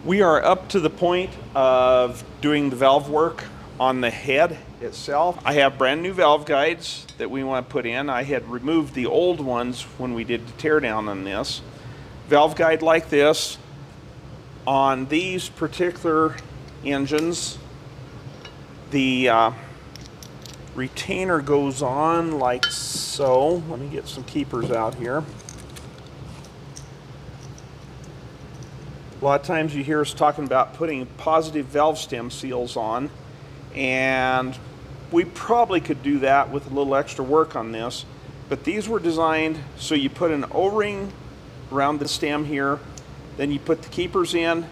We are up to the point of doing the valve work on the head itself. I have brand new valve guides that we want to put in. I had removed the old ones when we did the tear down on this. Valve guide like this. On these particular engines, the retainer goes on like so. Let me get some keepers out here. A lot of times you hear us talking about putting positive valve stem seals on, and we probably could do that with a little extra work on this, but these were designed so you put an O-ring around the stem here, then you put the keepers in,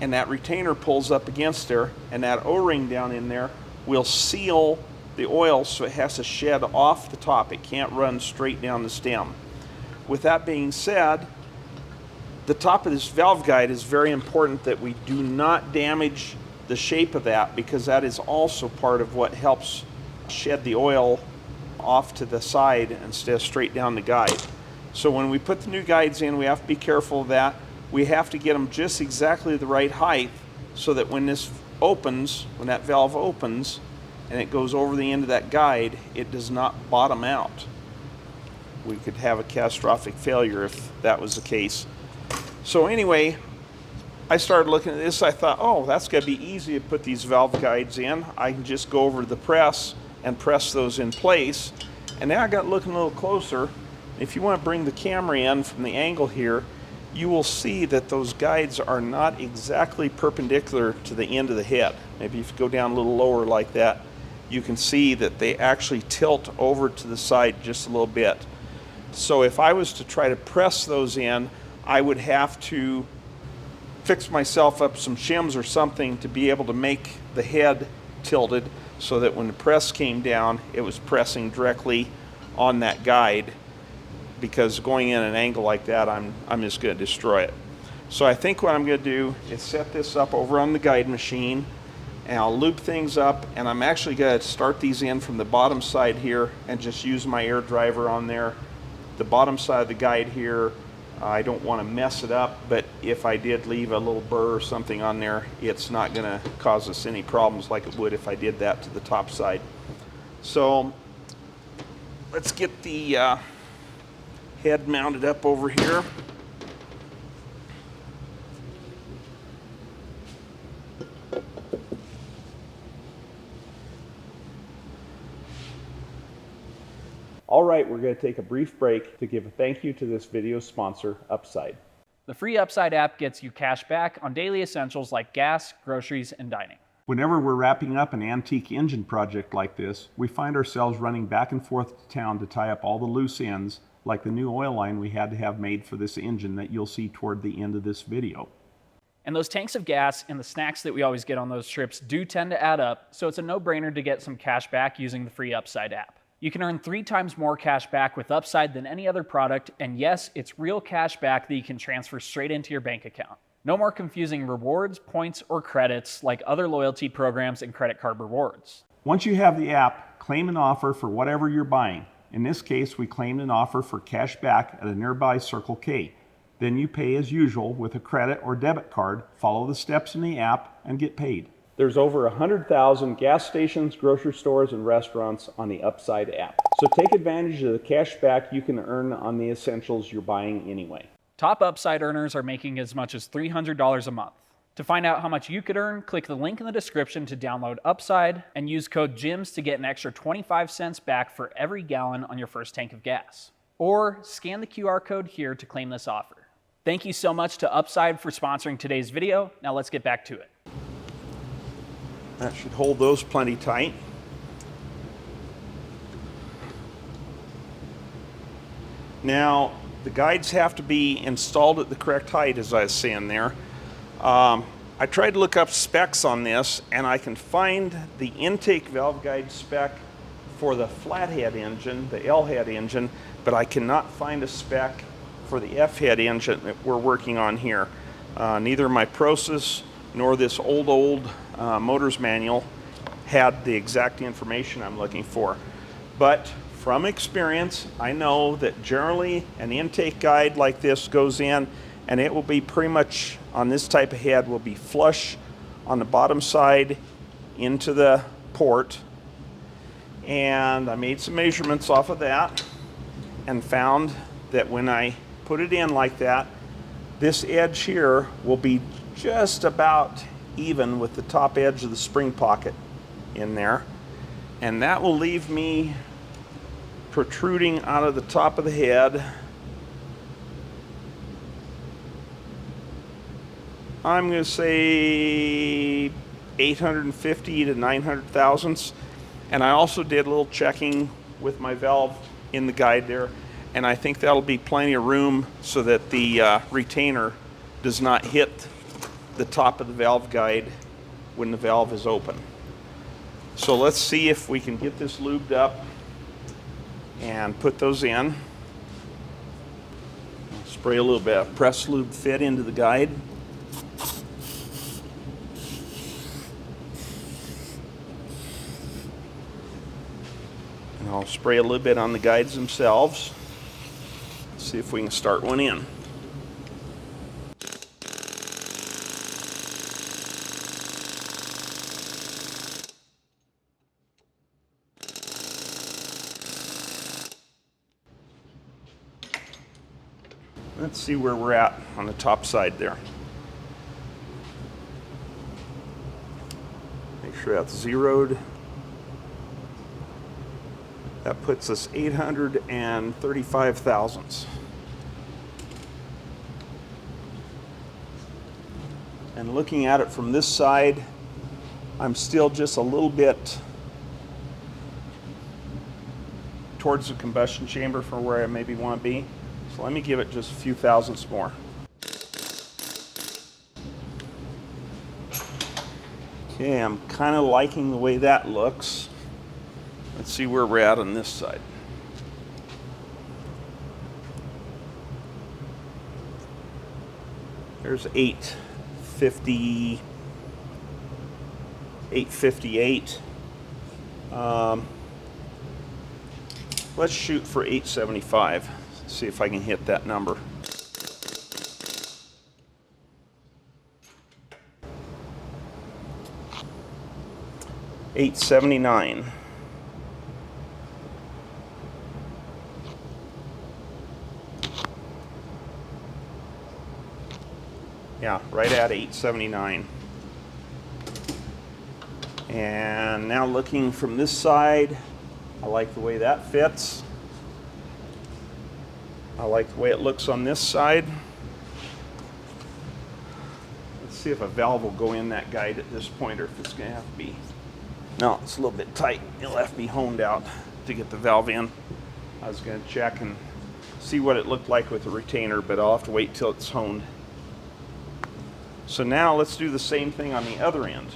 and that retainer pulls up against there, and that O-ring down in there will seal the oil so it has to shed off the top. It can't run straight down the stem. With that being said, the top of this valve guide is very important that we do not damage the shape of that, because that is also part of what helps shed the oil off to the side instead of straight down the guide. So when we put the new guides in, we have to be careful of that. We have to get them just exactly the right height so that when this opens, when that valve opens and it goes over the end of that guide, it does not bottom out. We could have a catastrophic failure if that was the case. So anyway, I started looking at this. I thought, oh, that's going to be easy to put these valve guides in. I can just go over to the press and press those in place. And now I got looking a little closer. If you want to bring the camera in from the angle here, you will see that those guides are not exactly perpendicular to the end of the head. Maybe if you go down a little lower like that, you can see that they actually tilt over to the side just a little bit. So if I was to try to press those in, I would have to fix myself up some shims or something to be able to make the head tilted so that when the press came down, it was pressing directly on that guide, because going in an angle like that, I'm just going to destroy it. So I think what I'm going to do is set this up over on the guide machine, and I'll loop things up, and I'm actually going to start these in from the bottom side here and just use my air driver on there. The bottom side of the guide here, I don't want to mess it up, but if I did leave a little burr or something on there, it's not going to cause us any problems like it would if I did that to the top side. So let's get the head mounted up over here. All right, we're going to take a brief break to give a thank you to this video sponsor, Upside. The free Upside app gets you cash back on daily essentials like gas, groceries, and dining. Whenever we're wrapping up an antique engine project like this, we find ourselves running back and forth to town to tie up all the loose ends, like the new oil line we had to have made for this engine that you'll see toward the end of this video. And those tanks of gas and the snacks that we always get on those trips do tend to add up, so it's a no-brainer to get some cash back using the free Upside app. You can earn 3 times more cash back with Upside than any other product, and yes, it's real cash back that you can transfer straight into your bank account. No more confusing rewards, points, or credits like other loyalty programs and credit card rewards. Once you have the app, claim an offer for whatever you're buying. In this case, we claimed an offer for cash back at a nearby Circle K. Then you pay as usual with a credit or debit card, follow the steps in the app, and get paid. There's over 100,000 gas stations, grocery stores, and restaurants on the Upside app. So take advantage of the cash back you can earn on the essentials you're buying anyway. Top Upside earners are making as much as $300 a month. To find out how much you could earn, click the link in the description to download Upside and use code GYMS to get an extra 25 cents back for every gallon on your first tank of gas. Or scan the QR code here to claim this offer. Thank you so much to Upside for sponsoring today's video. Now let's get back to it. That should hold those plenty tight. Now, the guides have to be installed at the correct height, as I was saying there. I tried to look up specs on this, and I can find the intake valve guide spec for the flathead engine, the L-head engine, but I cannot find a spec for the F-head engine that we're working on here. Neither my Process nor this old motor's manual had the exact information I'm looking for. But from experience, I know that generally an intake guide like this goes in and it will be pretty much on this type of head will be flush on the bottom side into the port. And I made some measurements off of that and found that when I put it in like that, this edge here will be just about even with the top edge of the spring pocket in there, and that will leave me protruding out of the top of the head, I'm going to say 850 to 900 thousandths. And I also did a little checking with my valve in the guide there, and I think that'll be plenty of room so that the retainer does not hit the top of the valve guide when the valve is open. So let's see if we can get this lubed up and put those in. Spray a little bit of press lube fit into the guide. And I'll spray a little bit on the guides themselves. See if we can start one in. Let's see where we're at on the top side there. Make sure that's zeroed. That puts us 835 thousandths. And looking at it from this side, I'm still just a little bit towards the combustion chamber from where I maybe want to be. So let me give it just a few thousandths more. Okay, I'm kind of liking the way that looks. Let's see where we're at on this side. There's 850, 858. Let's shoot for 875. See if I can hit that number. $879. Yeah, right at 879. And now looking from this side, I like the way that fits. I like the way it looks on this side. Let's see if a valve will go in that guide at this point, or if it's going to have to be. No, it's a little bit tight. It'll have to be honed out to get the valve in. I was going to check and see what it looked like with the retainer, but I'll have to wait till it's honed. So now let's do the same thing on the other end.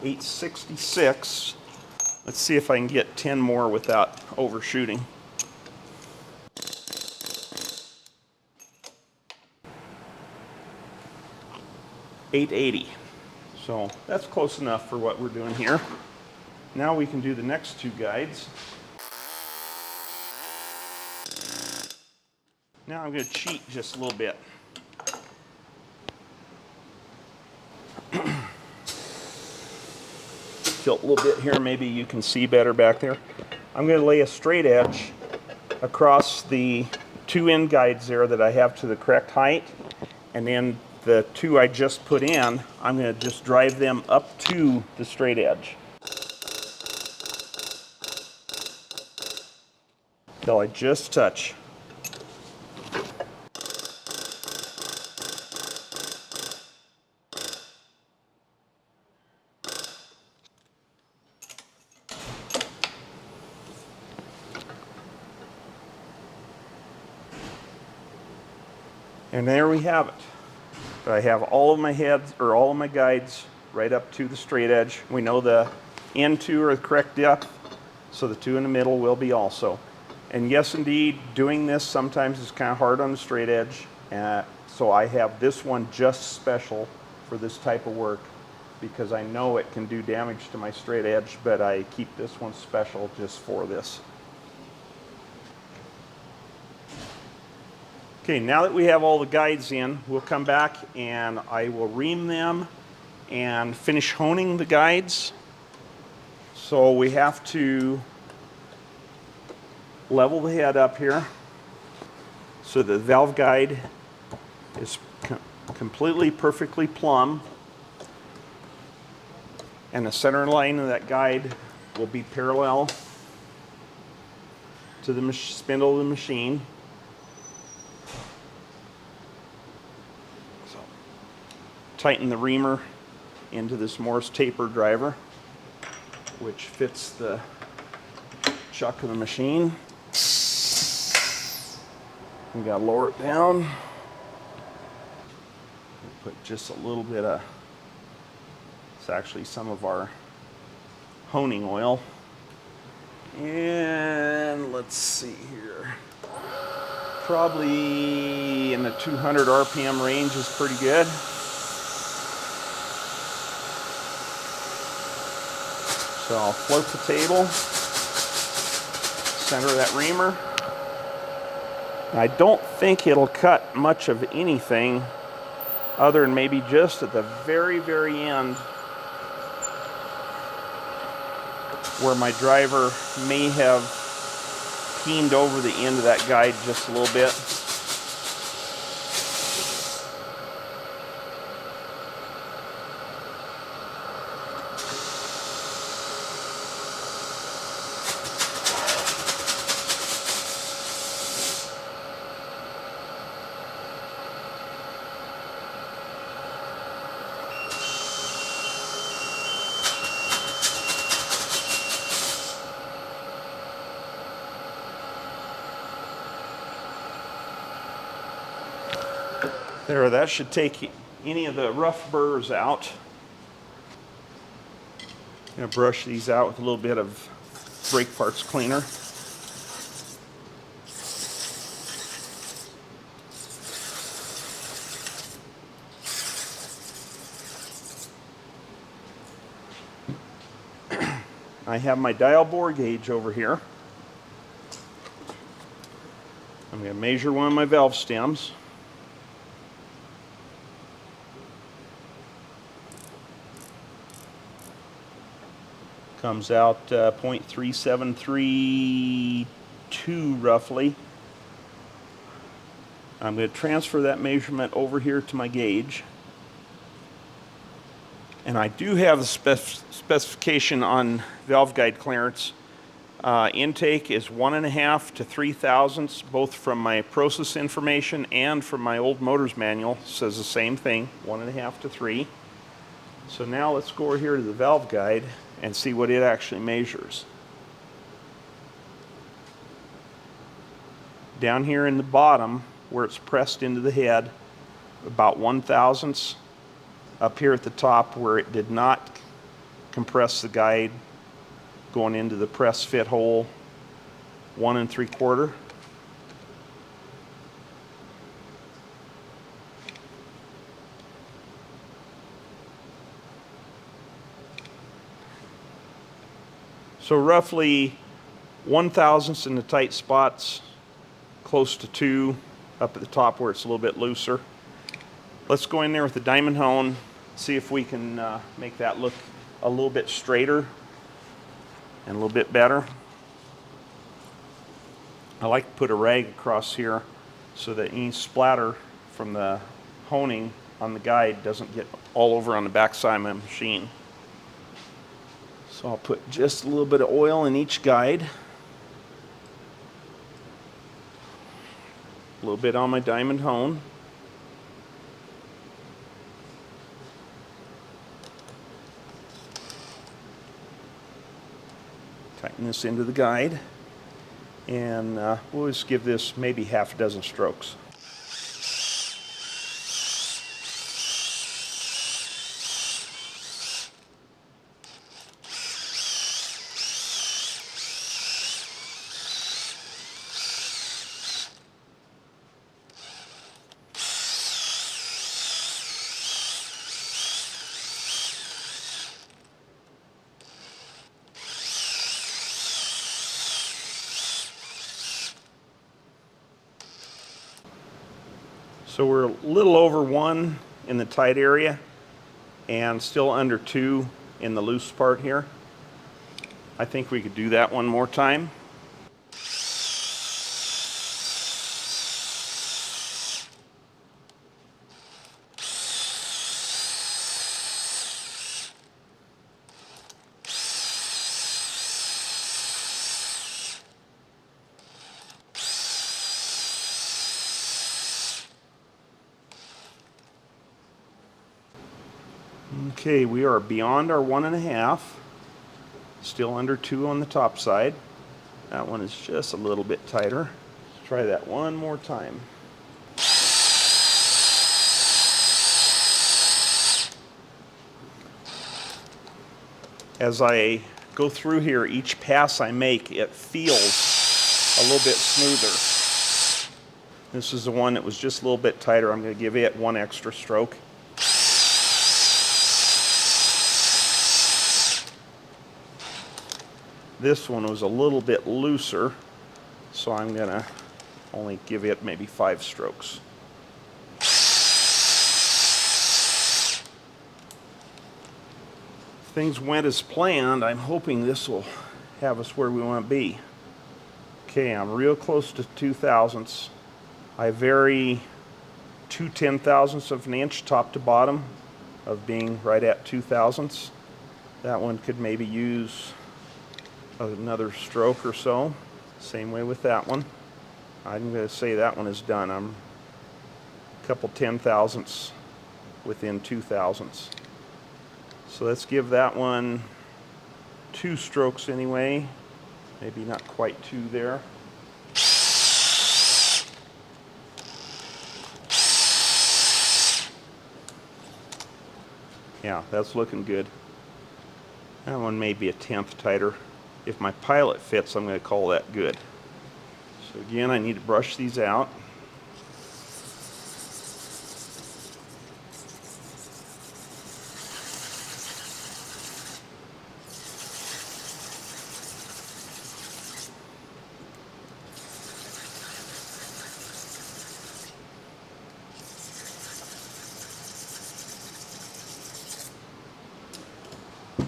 $866. Let's see if I can get 10 more without overshooting. $880. So that's close enough for what we're doing here. Now we can do the next two guides. Now I'm going to cheat just a little bit. Tilt a little bit here, maybe you can see better back there. I'm going to lay a straight edge across the two end guides there that I have to the correct height, and then the two I just put in, I'm going to just drive them up to the straight edge till I just touch. And there we have it. I have all of my heads, or all of my guides, right up to the straight edge. We know the end two are the correct depth, so the two in the middle will be also. And yes, indeed, doing this sometimes is kind of hard on the straight edge. So I have this one just special for this type of work because I know it can do damage to my straight edge, but I keep this one special just for this. Okay, now that we have all the guides in, we'll come back and I will ream them and finish honing the guides. So we have to level the head up here so the valve guide is completely perfectly plumb, and the center line of that guide will be parallel to the spindle of the machine. So tighten the reamer into this Morse taper driver, which fits the chuck of the machine. We gotta lower it down. Put just a little bit of, it's actually some of our honing oil. And let's see here. Probably in the 200 RPM range is pretty good. So I'll float the table, center of that reamer. I don't think it'll cut much of anything other than maybe just at the very, very end where my driver may have keened over the end of that guide just a little bit. There, that should take any of the rough burrs out. I'm going to brush these out with a little bit of brake parts cleaner. I have my dial bore gauge over here. I'm going to measure one of my valve stems. Comes out 0.3732 roughly. I'm going to transfer that measurement over here to my gauge. And I do have the specification on valve guide clearance. Intake is 1.5 to 3 thousandths, both from my process information and from my old motor's manual. It says the same thing, 1.5 to 3. So now let's go over here to the valve guide and see what it actually measures. Down here in the bottom, where it's pressed into the head, about 1 thousandths. Up here at the top, where it did not compress the guide, going into the press fit hole, 1 3/4. So roughly 1 thousandths in the tight spots, close to 2 up at the top where it's a little bit looser. Let's go in there with the diamond hone, see if we can make that look a little bit straighter and a little bit better. I like to put a rag across here so that any splatter from the honing on the guide doesn't get all over on the backside of my machine. So I'll put just a little bit of oil in each guide. A little bit on my diamond hone. Tighten this into the guide. And we'll just give this maybe half a dozen strokes. So we're a little over 1 in the tight area and still under 2 in the loose part here. I think we could do that one more time. Okay, we are beyond our 1.5, still under 2 on the top side. That one is just a little bit tighter. Let's try that one more time. As I go through here, each pass I make, it feels a little bit smoother. This is the one that was just a little bit tighter. I'm going to give it 1 extra stroke. This one was a little bit looser, so I'm going to only give it maybe 5 strokes. If things went as planned, I'm hoping this will have us where we want to be. Okay, I'm real close to 2/1000ths. I vary 2/10,000ths of an inch top to bottom of being right at 2/1000ths. That one could maybe use another stroke or so. Same way with that one. I'm going to say that one is done. I'm a couple 10,000ths within 2/1000ths. So let's give that one 2 strokes anyway. Maybe not quite 2 there. Yeah, that's looking good. That one may be a 1/10 tighter. If my pilot fits, I'm going to call that good. So again, I need to brush these out.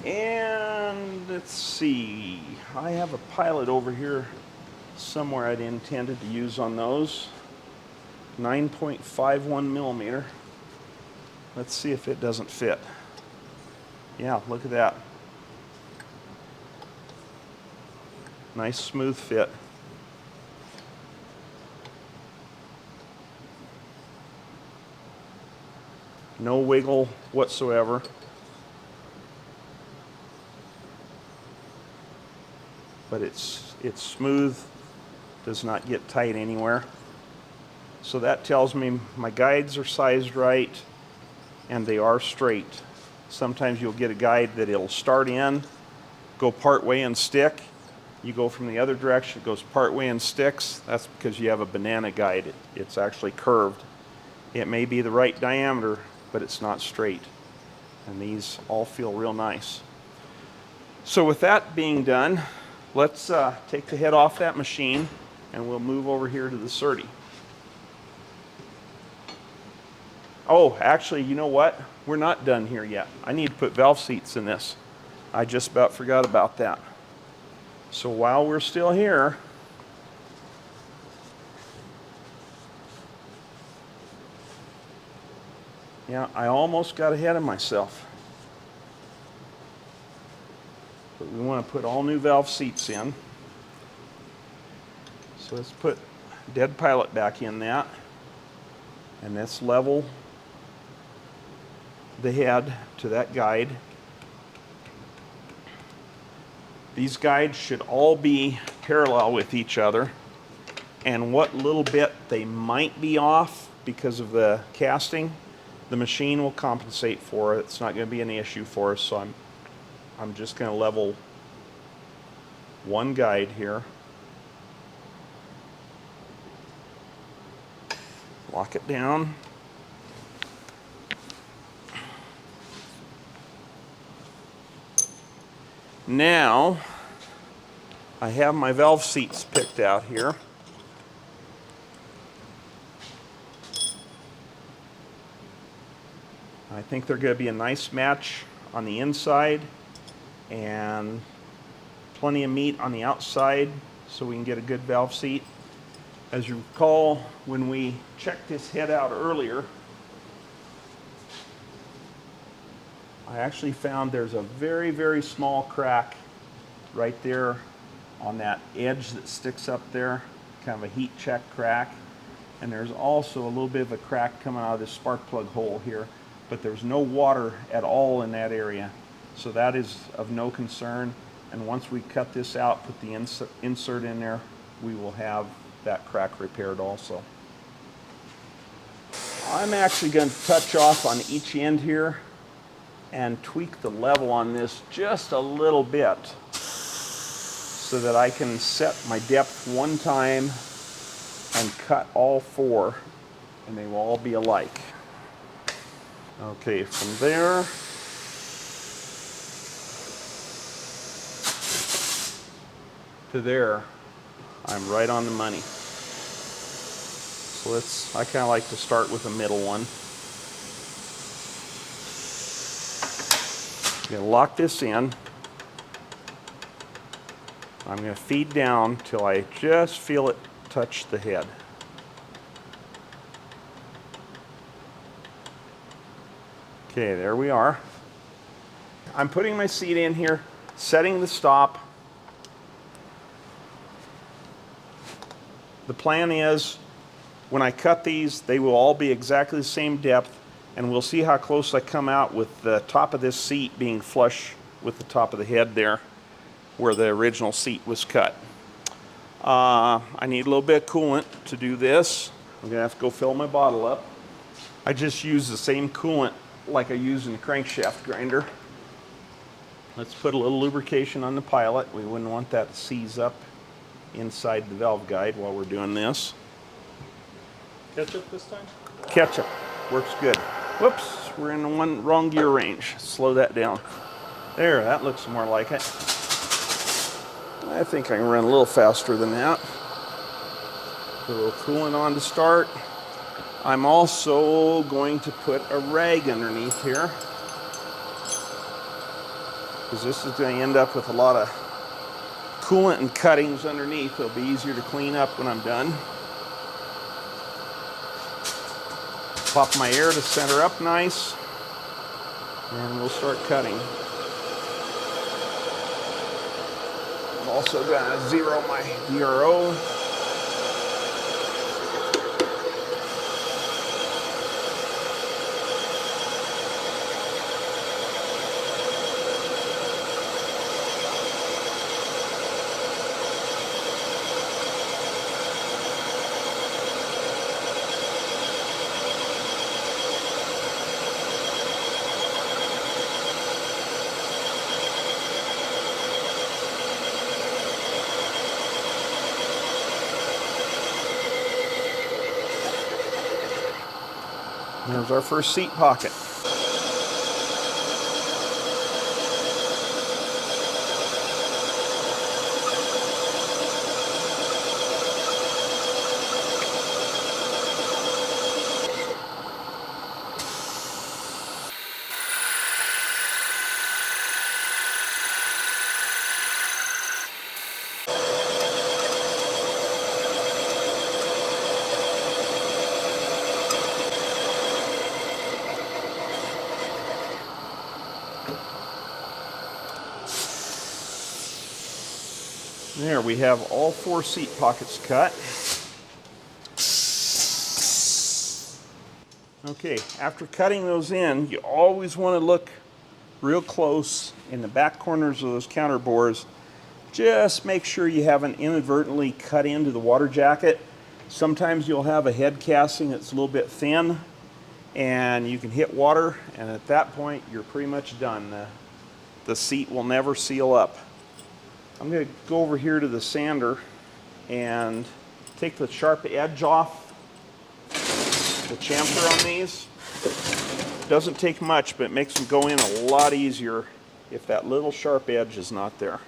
And let's see, I have a pilot over here somewhere I'd intended to use on those. 9.51 millimeter. Let's see if it doesn't fit. Yeah, look at that. Nice smooth fit. No wiggle whatsoever. But it's smooth, does not get tight anywhere. So that tells me my guides are sized right and they are straight. Sometimes you'll get a guide that it'll start in, go part way and stick. You go from the other direction, it goes part way and sticks. That's because you have a banana guide. It's actually curved. It may be the right diameter, but it's not straight. And these all feel real nice. So with that being done, let's take the head off that machine and we'll move over here to the Surdy. Oh, actually, you know what? We're not done here yet. I need to put valve seats in this. I just about forgot about that. So while we're still here, yeah, I almost got ahead of myself. But we want to put all new valve seats in. So let's put dead pilot back in that. And let's level the head to that guide. These guides should all be parallel with each other. And what little bit they might be off because of the casting, the machine will compensate for it. It's not going to be an issue for us, so I'm just going to level one guide here. Lock it down. Now, I have my valve seats picked out here. think they're going to be a nice match on the inside and plenty of meat on the outside so we can get a good valve seat. As you recall, when we checked this head out earlier, I actually found there's a very, very small crack right there on that edge that sticks up there, kind of a heat check crack. And there's also a little bit of a crack coming out of this spark plug hole here, but there's no water at all in that area. So that is of no concern. And once we cut this out, put the insert in there, we will have that crack repaired also. I'm actually going to touch off on each end here and tweak the level on this just a little bit so that I can set my depth one time and cut all four, and they will all be alike. Okay, from there to there, I'm right on the money. So I kind of like to start with the middle one. I'm going to lock this in. I'm going to feed down till I just feel it touch the head. Okay, there we are. I'm putting my seat in here, setting the stop. The plan is, when I cut these, they will all be exactly the same depth, and we'll see how close I come out with the top of this seat being flush with the top of the head there, where the original seat was cut. I need a little bit of coolant to do this. I'm gonna have to go fill my bottle up. I just use the same coolant like I use in the crankshaft grinder. Let's put a little lubrication on the pilot. We wouldn't want that to seize up inside the valve guide while we're doing this. Ketchup this time? Ketchup works good. Whoops, we're in the wrong gear range. Slow that down. There, that looks more like it. I think I can run a little faster than that. Put a little coolant on to start. I'm also going to put a rag underneath here, because this is going to end up with a lot of coolant and cuttings underneath. It'll be easier to clean up when I'm done. Pop my air to center up nice, and we'll start cutting. I'm also going to zero my DRO. There's our first seat pocket. There, we have all four seat pockets cut. Okay, after cutting those in, you always want to look real close in the back corners of those counter bores. Just make sure you haven't inadvertently cut into the water jacket. Sometimes you'll have a head casting that's a little bit thin, and you can hit water, and at that point, you're pretty much done. The seat will never seal up. I'm going to go over here to the sander and take the sharp edge off the chamfer on these. Doesn't take much, but it makes them go in a lot easier if that little sharp edge is not there.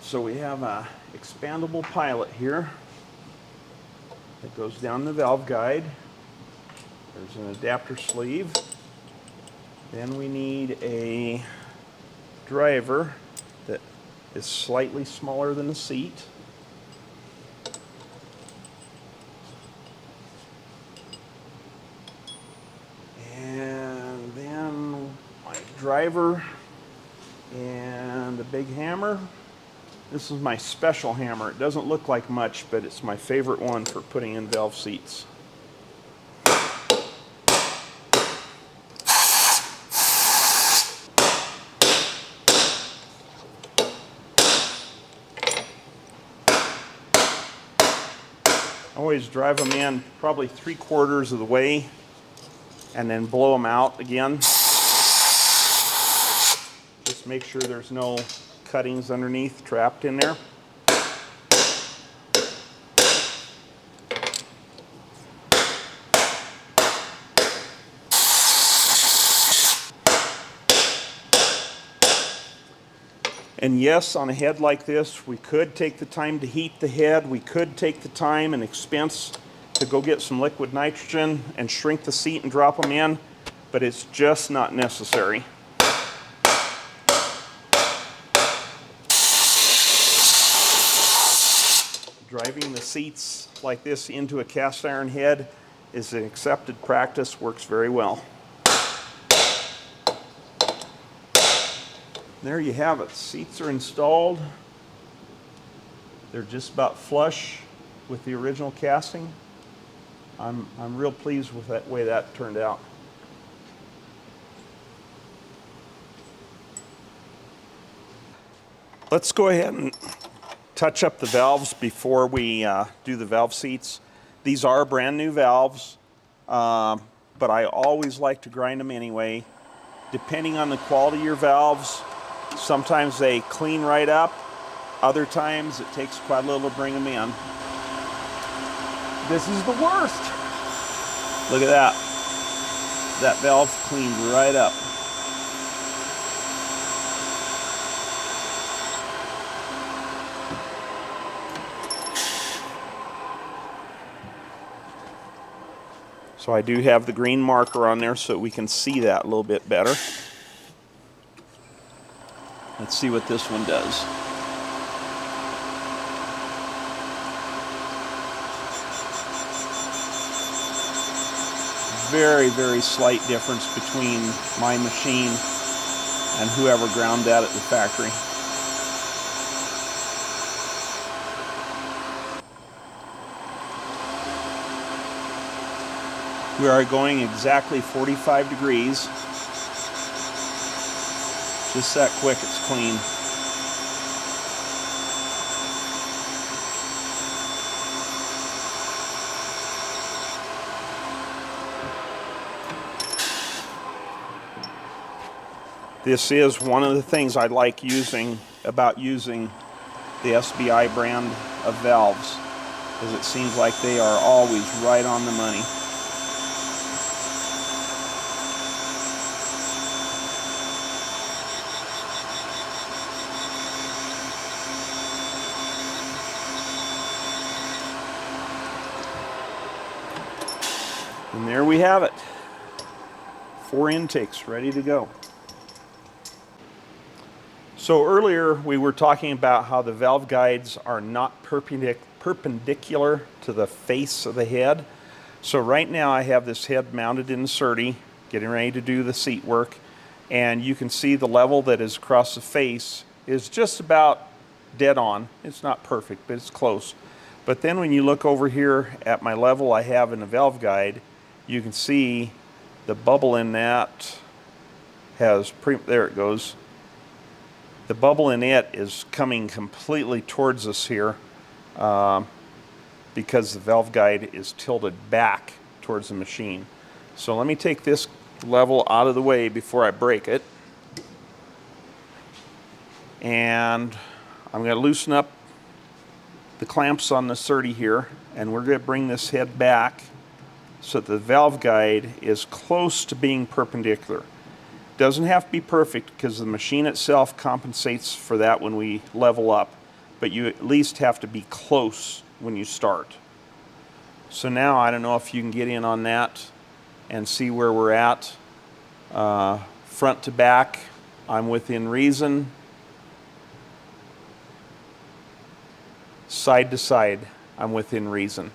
so we have a expandable pilot here that goes down the valve guide. There's an adapter sleeve. Then we need a driver that is slightly smaller than the seat. And then my driver and a big hammer. This is my special hammer. It doesn't look like much, but it's my favorite one for putting in valve seats. Always drive them in probably 3/4 of the way and then blow them out again. Just make sure there's no cuttings underneath trapped in there. And yes, on a head like this, we could take the time to heat the head. We could take the time and expense to go get some liquid nitrogen and shrink the seat and drop them in, but it's just not necessary. Driving the seats like this into a cast iron head is an accepted practice, works very well. There you have it. Seats are installed. They're just about flush with the original casting. I'm real pleased with that way that turned out. Let's go ahead and touch up the valves before we do the valve seats. These are brand new valves, but I always like to grind them anyway. Depending on the quality of your valves, sometimes they clean right up. Other times it takes quite a little to bring them in. This is the worst. Look at that. That valve cleaned right up. So I do have the green marker on there so we can see that a little bit better. Let's see what this one does. Very, very slight difference between my machine and whoever ground that at the factory. We are going exactly 45 degrees. Just that quick, it's clean. This is one of the things I like about using the SBI brand of valves, is it seems like they are always right on the money. And there we have it. 4 intakes ready to go. So earlier we were talking about how the valve guides are not perpendicular to the face of the head. So right now I have this head mounted in the SERDI, getting ready to do the seat work, and you can see the level that is across the face is just about dead on. It's not perfect, but it's close. But then when you look over here at my level I have in the valve guide, you can see the bubble in that has, there it goes. The bubble in it is coming completely towards us here because the valve guide is tilted back towards the machine. So let me take this level out of the way before I break it. And I'm going to loosen up the clamps on the SERDI here, and we're going to bring this head back so that the valve guide is close to being perpendicular. Doesn't have to be perfect because the machine itself compensates for that when we level up. but you at least have to be close when you start. So now I don't know if you can get in on that and see where we're at. Front to back, I'm within reason. Side to side, I'm within reason.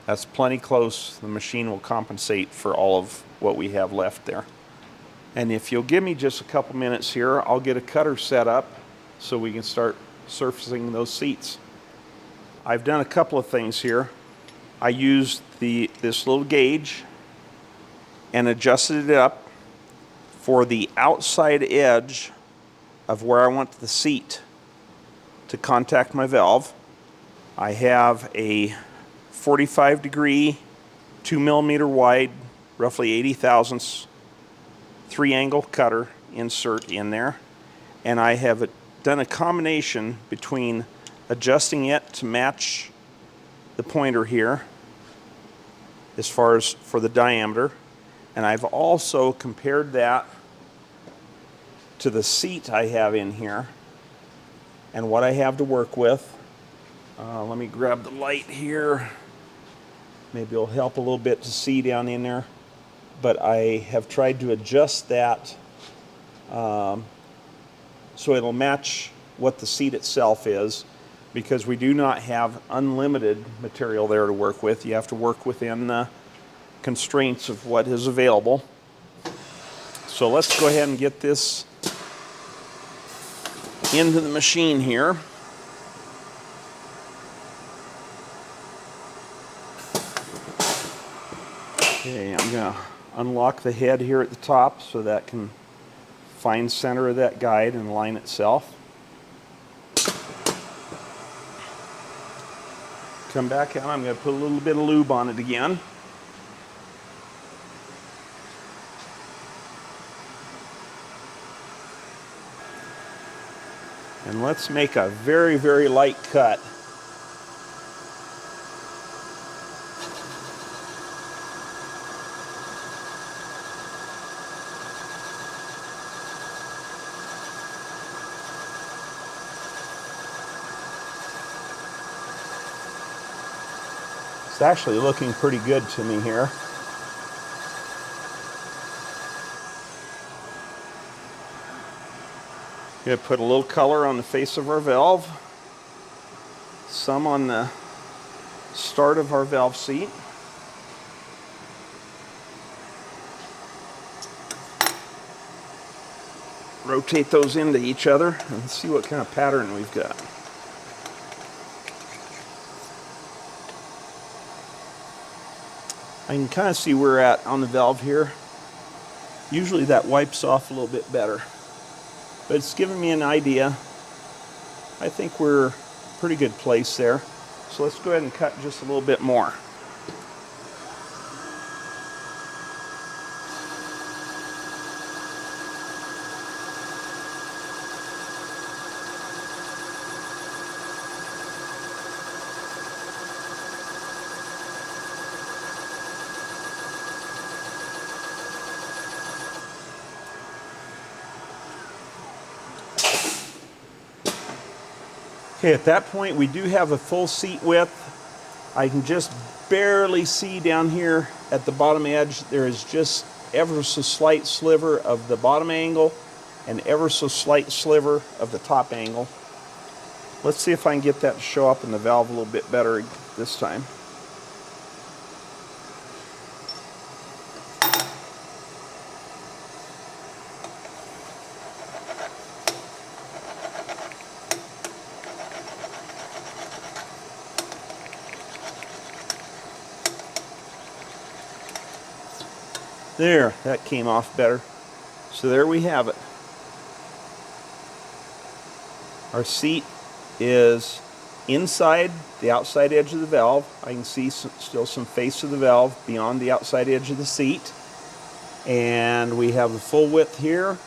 That's plenty close. The machine will compensate for all of what we have left there. And if you'll give me just a couple minutes here, I'll get a cutter set up so we can start surfacing those seats. I've done a couple of things here. I used this little gauge and adjusted it up for the outside edge of where I want the seat to contact my valve. I have a 45-degree, 2 millimeter wide, roughly 80 thousandths, 3-angle cutter insert in there. And I have done a combination between adjusting it to match the pointer here as far as for the diameter. And I've also compared that to the seat I have in here and what I have to work with. Let me grab the light here. Maybe it'll help a little bit to see down in there. But I have tried to adjust that so it'll match what the seat itself is, because we do not have unlimited material there to work with. You have to work within the constraints of what is available. So let's go ahead and get this into the machine here. Okay, I'm going to unlock the head here at the top so that can find center of that guide and line itself. Come back out, I'm going to put a little bit of lube on it again. And let's make a very, very light cut. It's actually looking pretty good to me here. Going to put a little color on the face of our valve, some on the start of our valve seat. Rotate those into each other and see what kind of pattern we've got. I can kind of see where we're at on the valve here. Usually that wipes off a little bit better, but it's giving me an idea. I think we're pretty good place there. So let's go ahead and cut just a little bit more. Okay, at that point we do have a full seat width. I can just barely see down here at the bottom edge. There is just ever so slight sliver of the bottom angle and ever so slight sliver of the top angle. Let's see if I can get that to show up in the valve a little bit better this time. There, that came off better. So there we have it. Our seat is inside the outside edge of the valve. I can see still some face of the valve beyond the outside edge of the seat. And we have the full width here,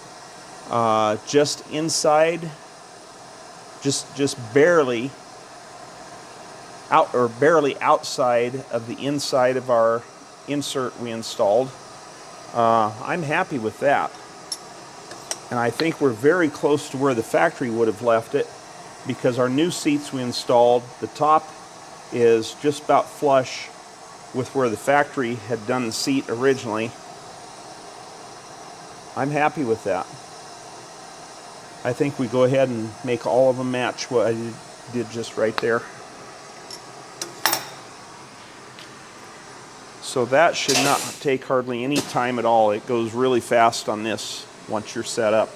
just inside, just barely out, or barely outside of the inside of our insert we installed. I'm happy with that. And I think we're very close to where the factory would have left it. because our new seats we installed, the top is just about flush with where the factory had done the seat originally. I'm happy with that. I think we go ahead and make all of them match what I did just right there. So that should not take hardly any time at all. It goes really fast on this once you're set up.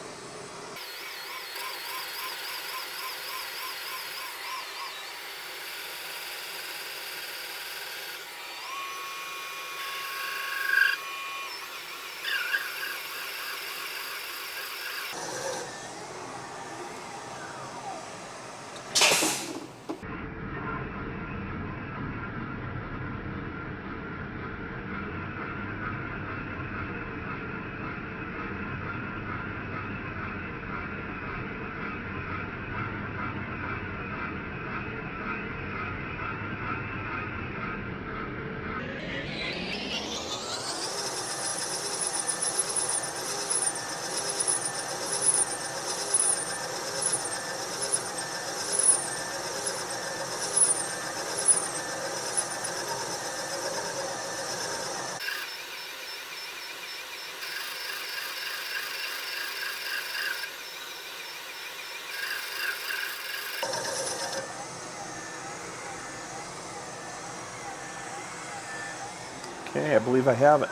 Okay, I believe I have it.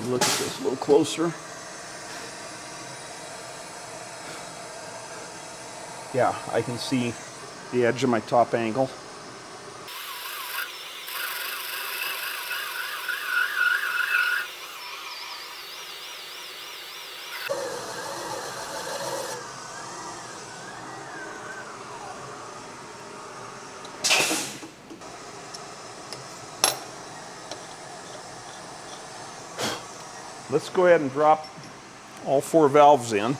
Look at this a little closer. Yeah, I can see the edge of my top angle. Let's go ahead and drop all 4 valves in.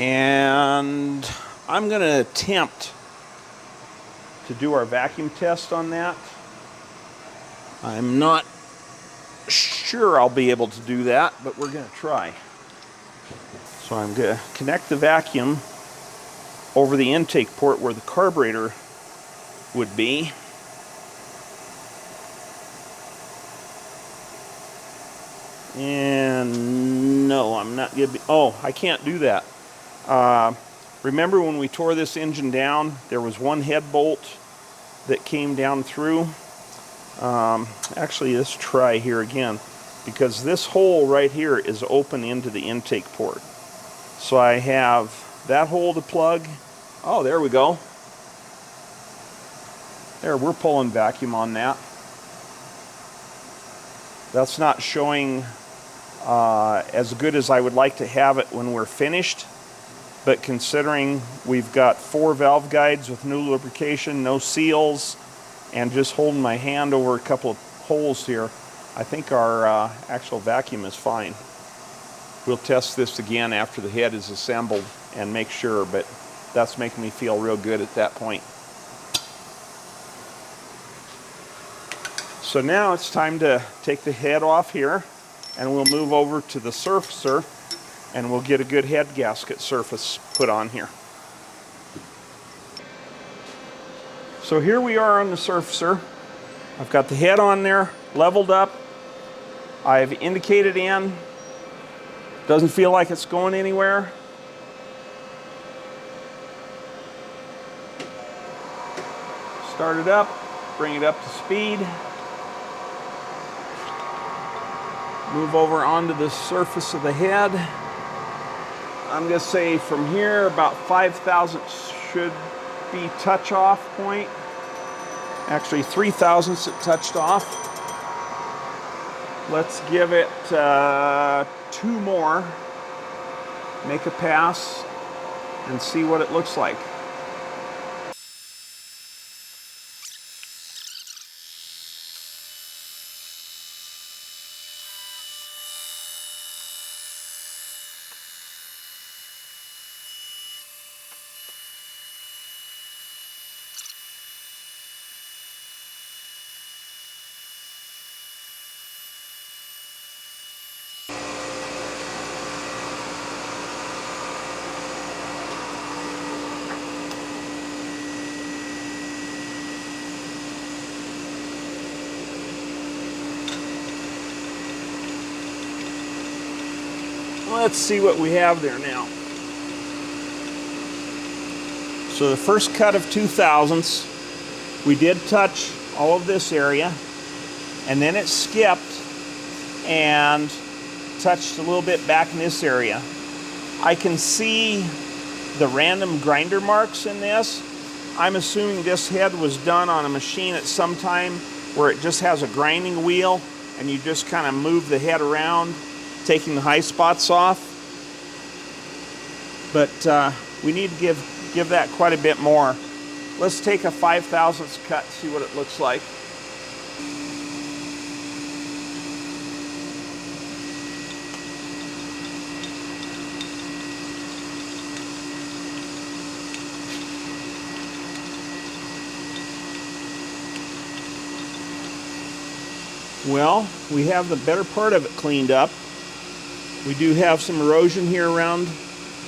And I'm going to attempt to do our vacuum test on that. I'm not sure I'll be able to do that, but we're going to try. So I'm going to connect the vacuum over the intake port where the carburetor would be. And no, I'm not going to be, oh, I can't do that. Remember when we tore this engine down, there was one head bolt that came down through. Actually, let's try here again, because this hole right here is open into the intake port. So I have that hole to plug. Oh, there we go. There, we're pulling vacuum on that. That's not showing as good as I would like to have it when we're finished. But considering we've got 4 valve guides with no lubrication, no seals, and just holding my hand over a couple of holes here, I think our actual vacuum is fine. We'll test this again after the head is assembled and make sure, but that's making me feel real good at that point. So now it's time to take the head off here, and we'll move over to the surfacer, and we'll get a good head gasket surface put on here. So here we are on the surfacer. I've got the head on there, leveled up. I've indicated in. Doesn't feel like it's going anywhere. Start it up, bring it up to speed. Move over onto the surface of the head. I'm going to say from here about 5 thousandths should be touch off point. Actually 3 thousandths it touched off. Let's give it 2 more. Make a pass and see what it looks like. Let's see what we have there now. So the first cut of 2000s, we did touch all of this area, and then it skipped and touched a little bit back in this area. I can see the random grinder marks in this. I'm assuming this head was done on a machine at some time where it just has a grinding wheel and you just kind of move the head around, taking the high spots off. But we need to give that quite a bit more. Let's take a 5/1000 cut, see what it looks like. Well, we have the better part of it cleaned up. We do have some erosion here around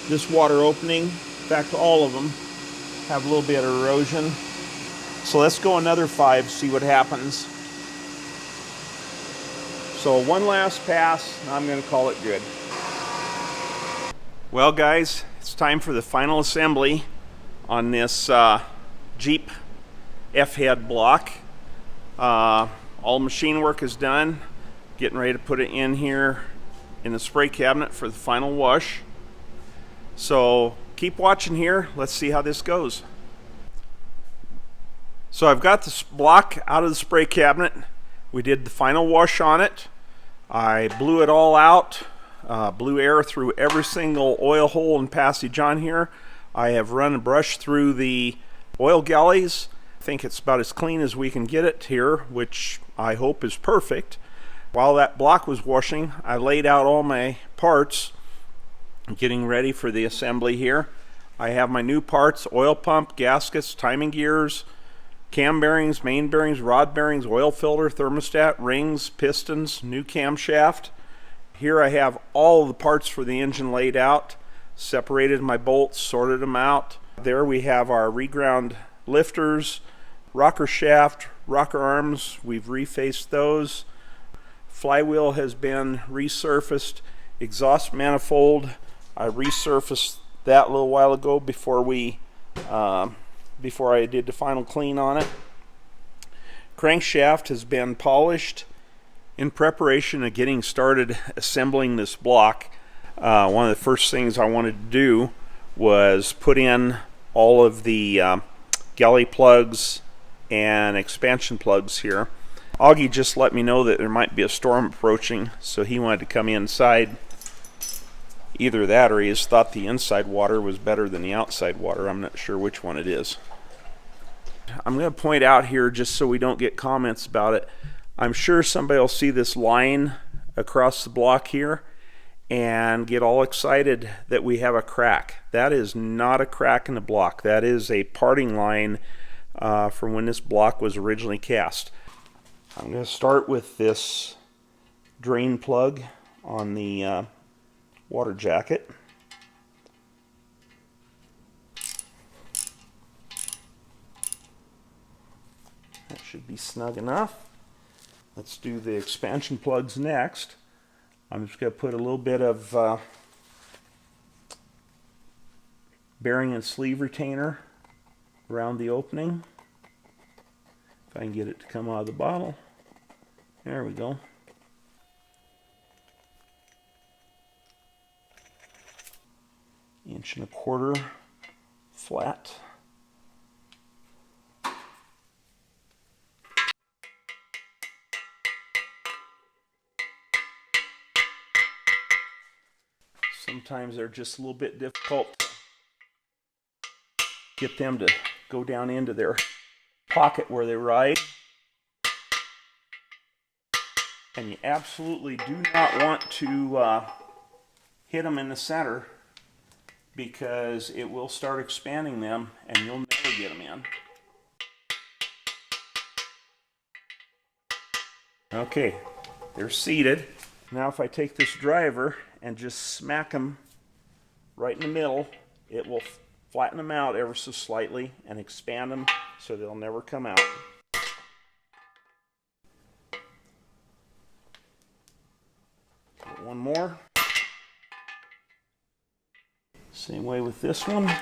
this water opening. In fact, all of them have a little bit of erosion. So let's go another 5, see what happens. So one last pass, and I'm going to call it good. Well guys, it's time for the final assembly on this Jeep F-head block. All machine work is done. Getting ready to put it in here in the spray cabinet for the final wash. So keep watching here. Let's see how this goes. So I've got this block out of the spray cabinet. We did the final wash on it. I blew it all out, blew air through every single oil hole and passage on here. I have run a brush through the oil galleys. I think it's about as clean as we can get it here, which I hope is perfect. While that block was washing, I laid out all my parts, getting ready for the assembly here. I have my new parts: oil pump, gaskets, timing gears, cam bearings, main bearings, rod bearings, oil filter, thermostat, rings, pistons, new camshaft. Here I have all the parts for the engine laid out, separated my bolts, sorted them out. There we have our reground lifters, rocker shaft, rocker arms. We've refaced those. Flywheel has been resurfaced. Exhaust manifold, I resurfaced that a little while ago before I did the final clean on it. Crankshaft has been polished in preparation of getting started assembling this block. One of the first things I wanted to do was put in all of the galley plugs and expansion plugs here. Augie just let me know that there might be a storm approaching, so he wanted to come inside. Either that or he just thought the inside water was better than the outside water. I'm not sure which one it is. I'm going to point out here, just so we don't get comments about it, I'm sure somebody will see this line across the block here and get all excited that we have a crack. That is not a crack in the block. That is a parting line from when this block was originally cast. I'm going to start with this drain plug on the water jacket. That should be snug enough. Let's do the expansion plugs next. I'm just going to put a little bit of bearing and sleeve retainer around the opening. If I can get it to come out of the bottle. There we go. Inch and a quarter flat. Sometimes they're just a little bit difficult to get them to go down into their pocket where they ride. And you absolutely do not want to hit them in the center, because it will start expanding them and you'll never get them in. Okay, they're seated. Now if I take this driver and just smack them right in the middle, it will flatten them out ever so slightly and expand them so they'll never come out. One more. Same way with this one.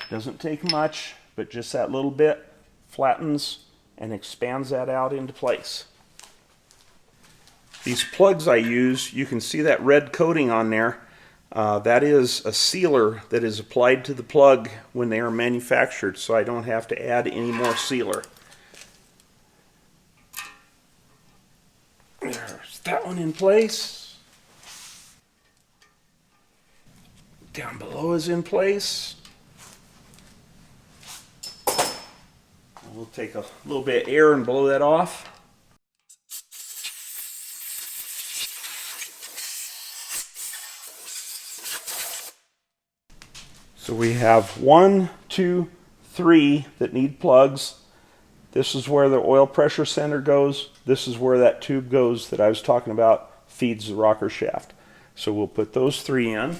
Doesn't take much, but just that little bit flattens and expands that out into place. These plugs I use, you can see that red coating on there. That is a sealer that is applied to the plug when they are manufactured, so I don't have to add any more sealer. There's that one in place. Down below is in place. We'll take a little bit of air and blow that off. So we have 1, 2, 3 that need plugs. This is where the oil pressure center goes. This is where that tube goes that I was talking about, feeds the rocker shaft. So we'll put those 3 in.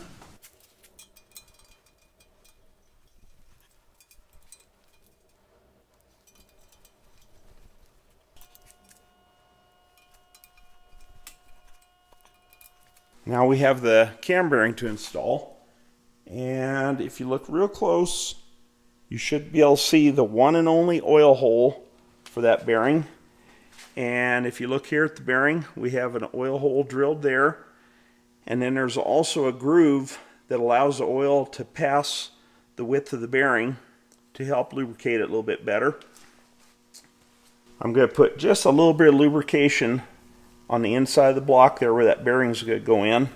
Now we have the cam bearing to install, and if you look real close, you should be able to see the one and only oil hole for that bearing. And if you look here at the bearing, we have an oil hole drilled there, and then there's also a groove that allows the oil to pass the width of the bearing to help lubricate it a little bit better. I'm going to put just a little bit of lubrication on the inside of the block there where that bearing's going to go in.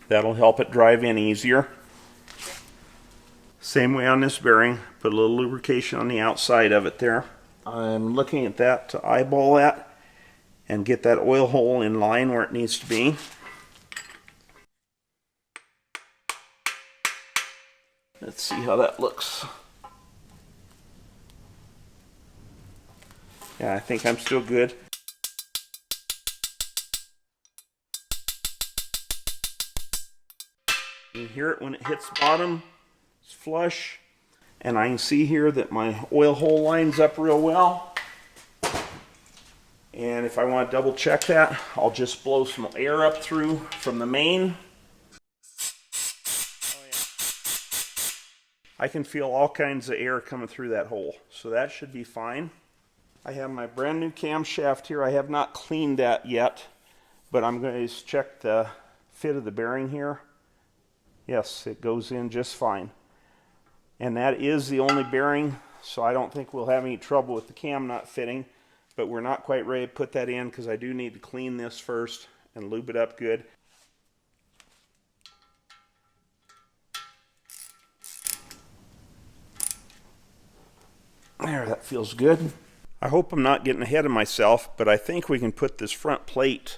That'll help it drive in easier. Same way on this bearing, put a little lubrication on the outside of it there. I'm looking at that to eyeball that and get that oil hole in line where it needs to be. Let's see how that looks. Yeah, I think I'm still good. You can hear it when it hits bottom. It's flush. And I can see here that my oil hole lines up real well. And if I want to double check that, I'll just blow some air up through from the main. Oh, yeah. I can feel all kinds of air coming through that hole, so that should be fine. I have my brand new camshaft here. I have not cleaned that yet, but I'm going to check the fit of the bearing here. Yes, it goes in just fine. And that is the only bearing, so I don't think we'll have any trouble with the cam not fitting, but we're not quite ready to put that in because I do need to clean this first and lube it up good. There, that feels good. I hope I'm not getting ahead of myself, but I think we can put this front plate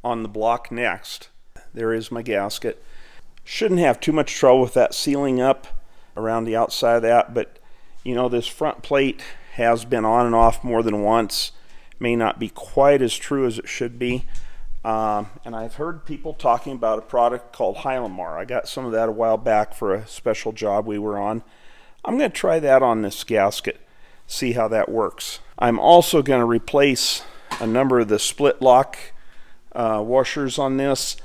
on the block next. There is my gasket. Shouldn't have too much trouble with that sealing up around the outside of that, but you know, this front plate has been on and off more than once. May not be quite as true as it should be. And I've heard people talking about a product called Hylamar. I got some of that a while back for a special job we were on. I'm going to try that on this gasket, see how that works. I'm also going to replace a number of the split lock washers on this.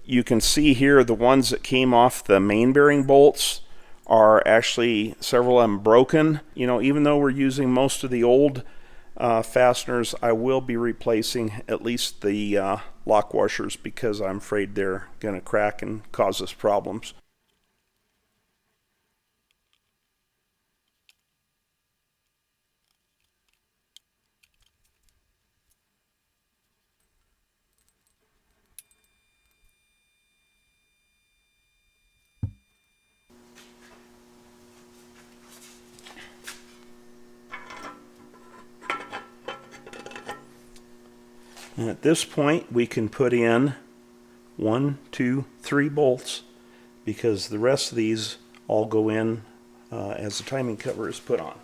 You can see here the ones that came off the main bearing bolts are actually several of them broken. You know, even though we're using most of the old fasteners, I will be replacing at least the lock washers because I'm afraid they're going to crack and cause us problems. And at this point we can put in 1, 2, 3 bolts because the rest of these all go in as the timing cover is put on.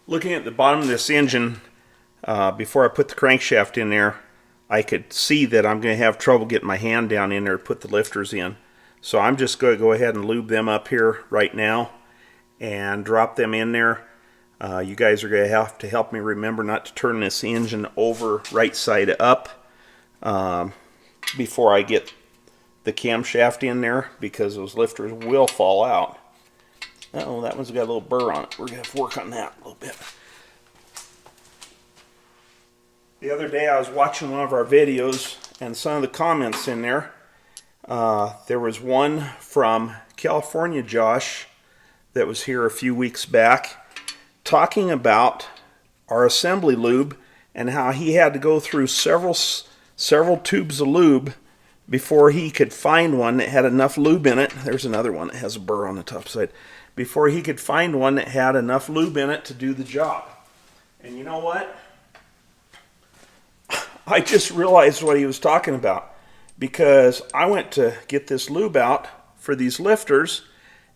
Looking at the bottom of this engine, before I put the crankshaft in there, I could see that I'm going to have trouble getting my hand down in there to put the lifters in. So I'm just going to go ahead and lube them up here right now. and drop them in there. You guys are going to have to help me remember not to turn this engine over right side up before I get the camshaft in there, because those lifters will fall out. Uh-oh, that one's got a little burr on it. We're going to have to work on that a little bit. The other day I was watching one of our videos, and some of the comments in there, there was one from California Josh that was here a few weeks back talking about our assembly lube and how he had to go through several tubes of lube before he could find one that had enough lube in it. There's another one that has a burr on the top side. Before he could find one that had enough lube in it to do the job. And you know what? I just realized what he was talking about, because I went to get this lube out for these lifters,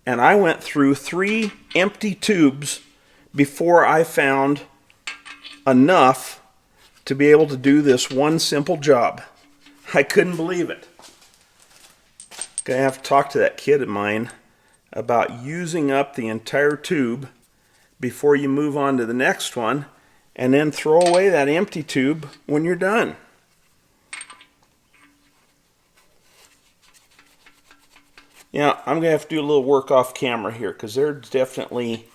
and I went through 3 empty tubes before I found enough to be able to do this one simple job. I couldn't believe it. Gonna have to talk to that kid of mine about using up the entire tube before you move on to the next one, and then throw away that empty tube when you're done. Yeah, I'm gonna have to do a little work off camera here, because there's definitely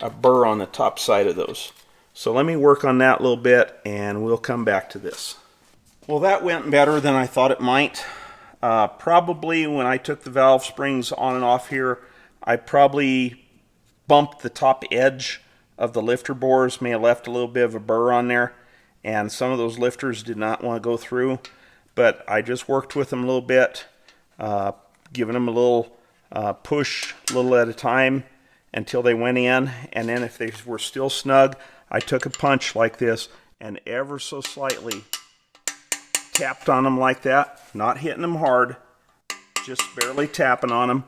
a burr on the top side of those. So let me work on that a little bit, and we'll come back to this. Well, that went better than I thought it might. Probably when I took the valve springs on and off here, I probably bumped the top edge of the lifter bores, may have left a little bit of a burr on there, and some of those lifters did not want to go through, but I just worked with them a little bit, giving them a little push a little at a time until they went in, and then if they were still snug, I took a punch like this and ever so slightly tapped on them like that, not hitting them hard, just barely tapping on them.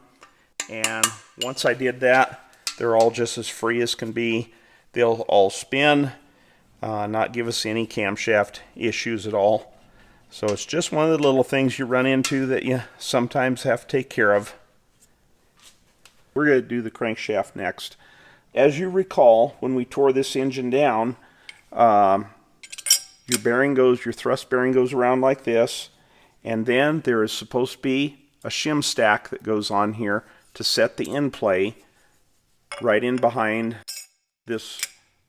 And once I did that, they're all just as free as can be. They'll all spin, not give us any camshaft issues at all. So it's just one of the little things you run into that you sometimes have to take care of. We're going to do the crankshaft next. As you recall, when we tore this engine down, your thrust bearing goes around like this, and then there is supposed to be a shim stack that goes on here to set the in play right in behind this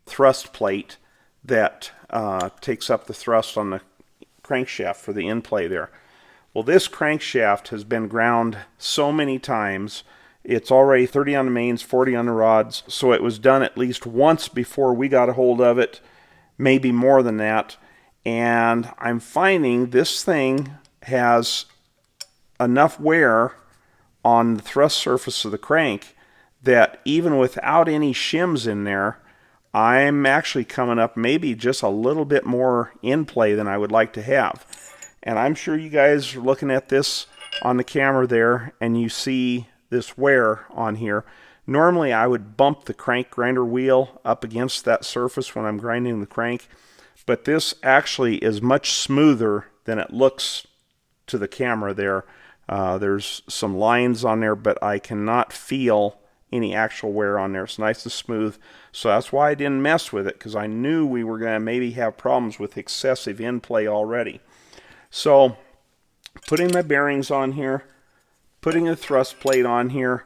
thrust plate that takes up the thrust on the crankshaft for the in play there. Well, this crankshaft has been ground so many times. It's already 30 on the mains, 40 on the rods, so it was done at least once before we got a hold of it, maybe more than that. And I'm finding this thing has enough wear on the thrust surface of the crank that even without any shims in there, I'm actually coming up maybe just a little bit more in play than I would like to have. And I'm sure you guys are looking at this on the camera there, and you see this wear on here. Normally I would bump the crank grinder wheel up against that surface when I'm grinding the crank, but this actually is much smoother than it looks to the camera there. There's some lines on there, but I cannot feel any actual wear on there. It's nice and smooth, so that's why I didn't mess with it, because I knew we were going to maybe have problems with excessive in play already. So putting my bearings on here, putting a thrust plate on here,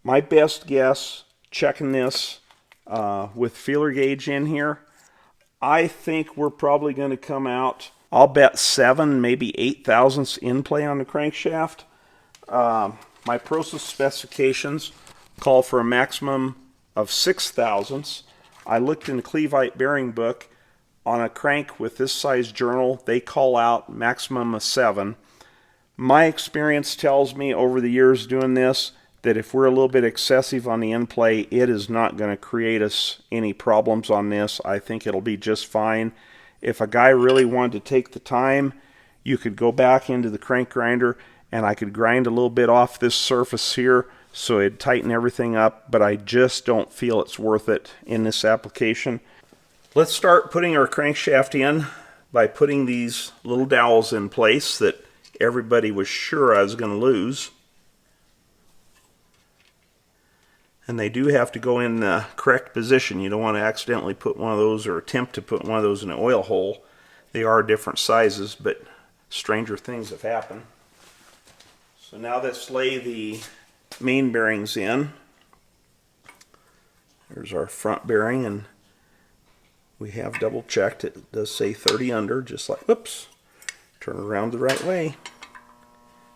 my best guess, checking this with feeler gauge in here, I think we're probably going to come out, I'll bet 7, maybe 8 thousandths in play on the crankshaft. My process specifications call for a maximum of 6 thousandths. I looked in the Cleveite bearing book. On a crank with this size journal, they call out maximum of 7. My experience tells me over the years doing this that if we're a little bit excessive on the in play, it is not going to create us any problems on this. I think it'll be just fine. If a guy really wanted to take the time, you could go back into the crank grinder and I could grind a little bit off this surface here so it'd tighten everything up, but I just don't feel it's worth it in this application. Let's start putting our crankshaft in by putting these little dowels in place that everybody was sure I was going to lose. And they do have to go in the correct position. You don't want to accidentally put one of those or attempt to put one of those in an oil hole. They are different sizes, but stranger things have happened. So now let's lay the main bearings in. There's our front bearing, and we have double checked. It does say 30 under, just like, whoops, turn it around the right way. It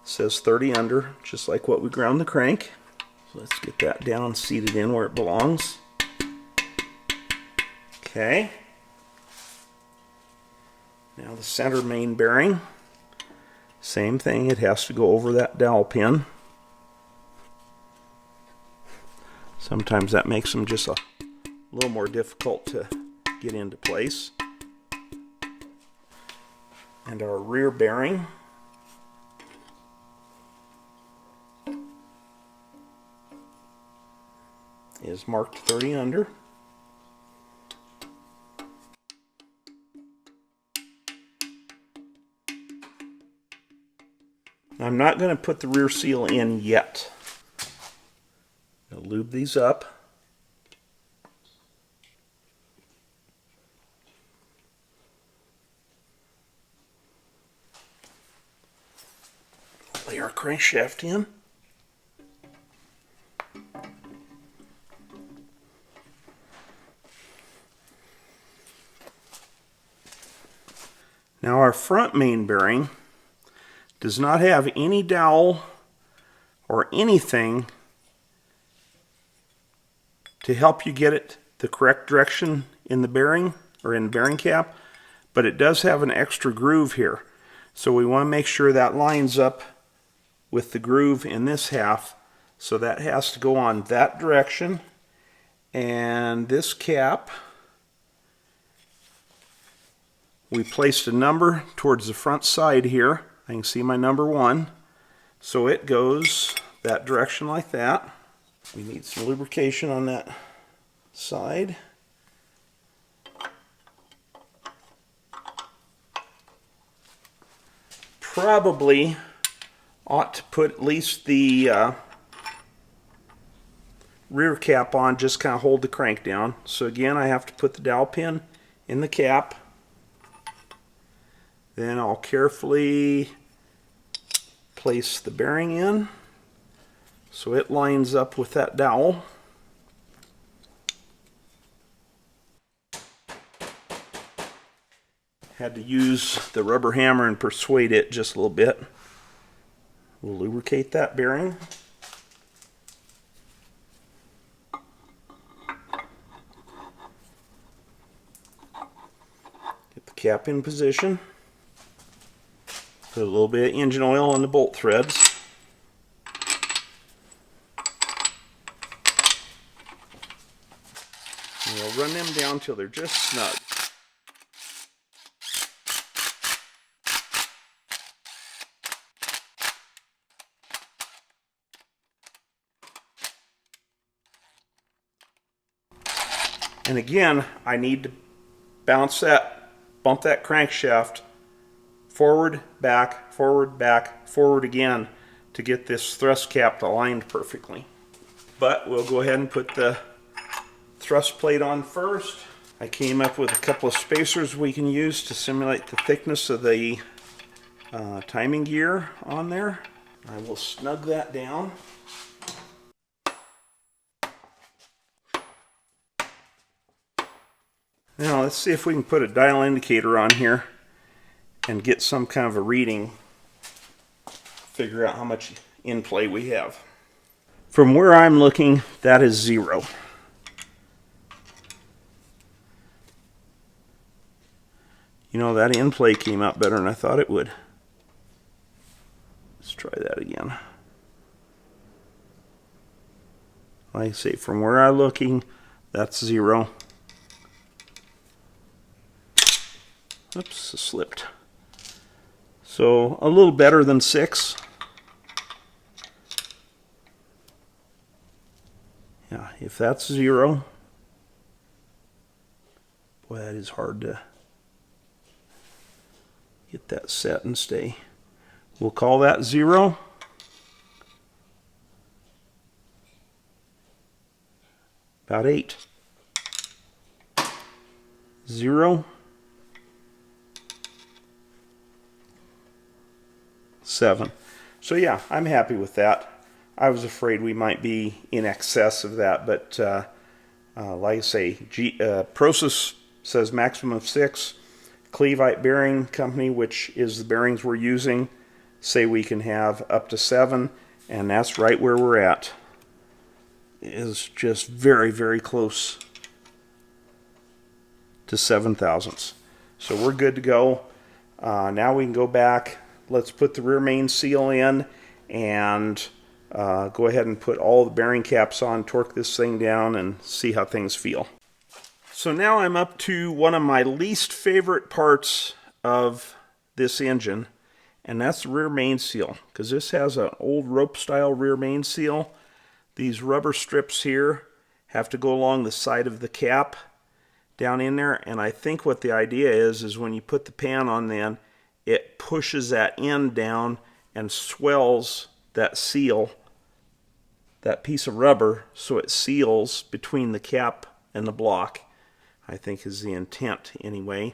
says 30 under, just like what we ground the crank. So let's get that down, seated in where it belongs. Okay. Now the center main bearing, same thing, it has to go over that dowel pin. Sometimes that makes them just a little more difficult to get into place. And our rear bearing is marked 30 under. I'm not going to put the rear seal in yet. I'll lube these up. Lay our crankshaft in. Now our front main bearing does not have any dowel or anything to help you get it the correct direction in the bearing or in the bearing cap, but it does have an extra groove here. So we want to make sure that lines up with the groove in this half. So that has to go on that direction, and this cap, we placed a number towards the front side here. I can see my number 1. So it goes that direction like that. We need some lubrication on that side. Probably ought to put at least the rear cap on, just kind of hold the crank down. So again, I have to put the dowel pin in the cap. Then I'll carefully place the bearing in so it lines up with that dowel. Had to use the rubber hammer and persuade it just a little bit. We'll lubricate that bearing. Get the cap in position. Put a little bit of engine oil on the bolt threads. And we'll run them down till they're just snug. And again, I need to bump that crankshaft forward, back, forward again to get this thrust cap aligned perfectly. But we'll go ahead and put the thrust plate on first. I came up with a couple of spacers we can use to simulate the thickness of the timing gear on there. I will snug that down. Now let's see if we can put a dial indicator on here and get some kind of a reading, figure out how much in play we have. From where I'm looking, that is 0. You know, that in play came out better than I thought it would. Let's try that again. Like I say, from where I'm looking, that's 0. Oops, it slipped. So a little better than 6. Yeah, if that's 0, boy, that is hard to get that set and stay. We'll call that 0. about 8. 0. 7. So yeah, I'm happy with that. I was afraid we might be in excess of that, but like I say, Process says maximum of 6. Cleveite Bearing Company, which is the bearings we're using, say we can have up to 7, and that's right where we're at. It is just very, very close to 7 thousandths. So we're good to go. Now we can go back. Let's put the rear main seal in and go ahead and put all the bearing caps on, torque this thing down, and see how things feel. So now I'm up to one of my least favorite parts of this engine, and that's the rear main seal, because this has an old rope style rear main seal. These rubber strips here have to go along the side of the cap down in there, and I think what the idea is when you put the pan on, then it pushes that end down and swells that seal, that piece of rubber, so it seals between the cap and the block, I think is the intent anyway.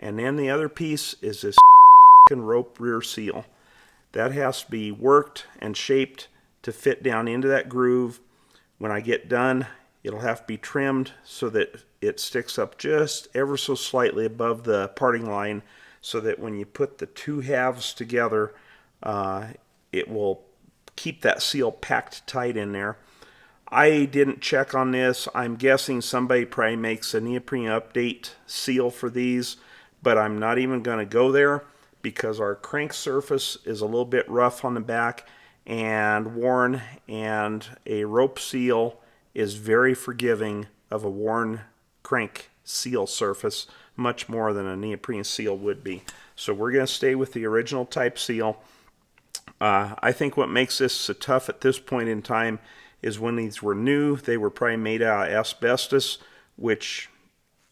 And then the other piece is this rope rear seal. That has to be worked and shaped to fit down into that groove. When I get done, it'll have to be trimmed so that it sticks up just ever so slightly above the parting line, so that when you put the two halves together, it will keep that seal packed tight in there. I didn't check on this. I'm guessing somebody probably makes a neoprene update seal for these, but I'm not even going to go there because our crank surface is a little bit rough on the back and worn, and a rope seal is very forgiving of a worn crank seal surface, much more than a neoprene seal would be. So we're going to stay with the original type seal. I think what makes this so tough at this point in time is when these were new, they were probably made out of asbestos, which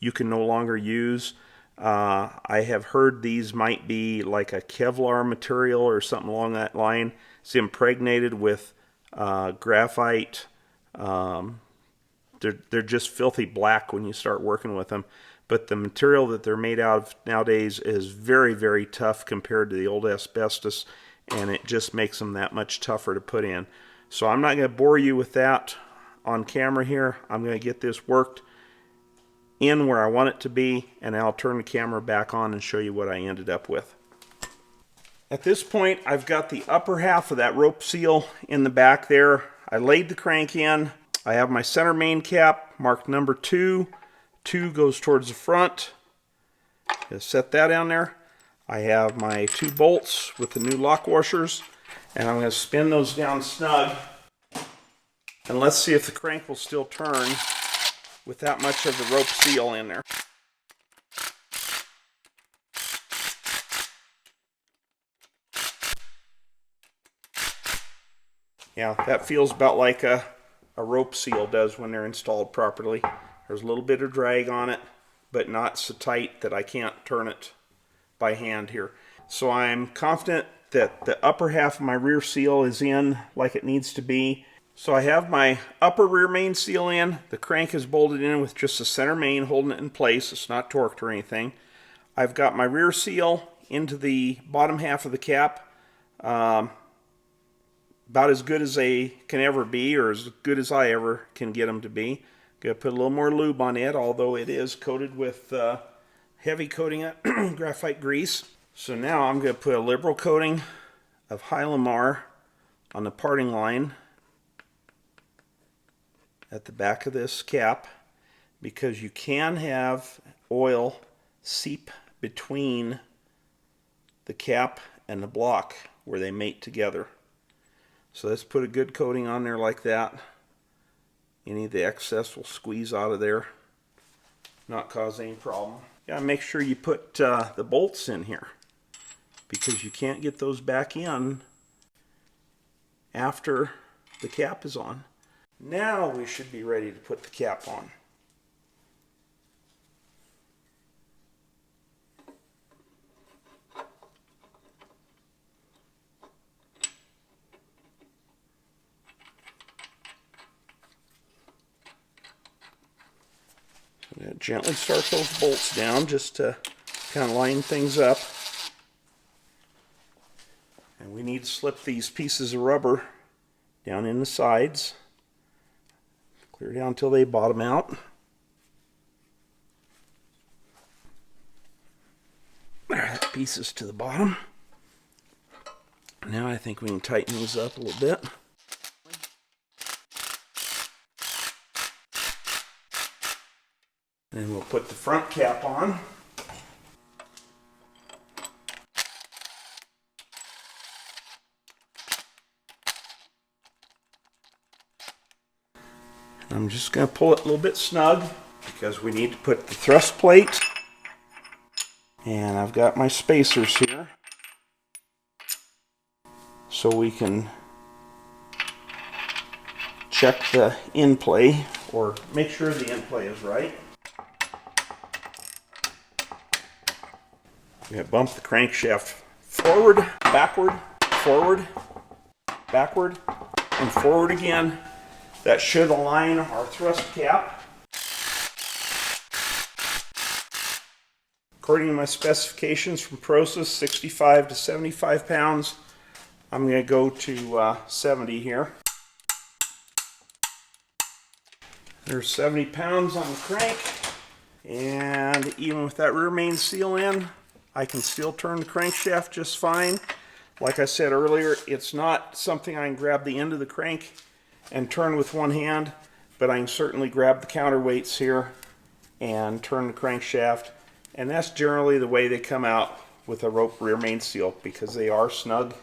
you can no longer use. I have heard these might be like a Kevlar material or something along that line. It's impregnated with graphite. They're just filthy black when you start working with them. But the material that they're made out of nowadays is very, very tough compared to the old asbestos, and it just makes them that much tougher to put in. So I'm not going to bore you with that on camera here. I'm going to get this worked in where I want it to be, and I'll turn the camera back on and show you what I ended up with. At this point, I've got the upper half of that rope seal in the back there. I laid the crank in. I have my center main cap marked number 2. 2 goes towards the front. Just set that down there. I have my 2 bolts with the new lock washers, and I'm going to spin those down snug. And let's see if the crank will still turn with that much of the rope seal in there. Yeah, that feels about like a rope seal does when they're installed properly. There's a little bit of drag on it, but not so tight that I can't turn it by hand here. So I'm confident that the upper half of my rear seal is in like it needs to be. So I have my upper rear main seal in. The crank is bolted in with just the center main holding it in place. It's not torqued or anything. I've got my rear seal into the bottom half of the cap. About as good as they can ever be, or as good as I ever can get them to be. Gonna put a little more lube on it, although it is coated with heavy coating of graphite grease. So now I'm gonna put a liberal coating of Hylamar on the parting line at the back of this cap, because you can have oil seep between the cap and the block where they mate together. So let's put a good coating on there like that. Any of the excess will squeeze out of there, not cause any problem. Yeah, make sure you put the bolts in here, because you can't get those back in after the cap is on. Now we should be ready to put the cap on. Gently start those bolts down just to kind of line things up. And we need to slip these pieces of rubber down in the sides. Clear down until they bottom out. There, that piece is to the bottom. Now I think we can tighten these up a little bit. Then we'll put the front cap on. I'm just going to pull it a little bit snug because we need to put the thrust plate. And I've got my spacers here so we can check the in play or make sure the in play is right. We're going to bump the crankshaft forward, backward, forward, backward, and forward again. That should align our thrust cap. According to my specifications from Process, 65 to 75 pounds. I'm going to go to 70 here. There's 70 pounds on the crank. And even with that rear main seal in, I can still turn the crankshaft just fine. Like I said earlier, it's not something I can grab the end of the crank and turn with one hand, but I can certainly grab the counterweights here and turn the crankshaft. And that's generally the way they come out with a rope rear main seal, because they are snug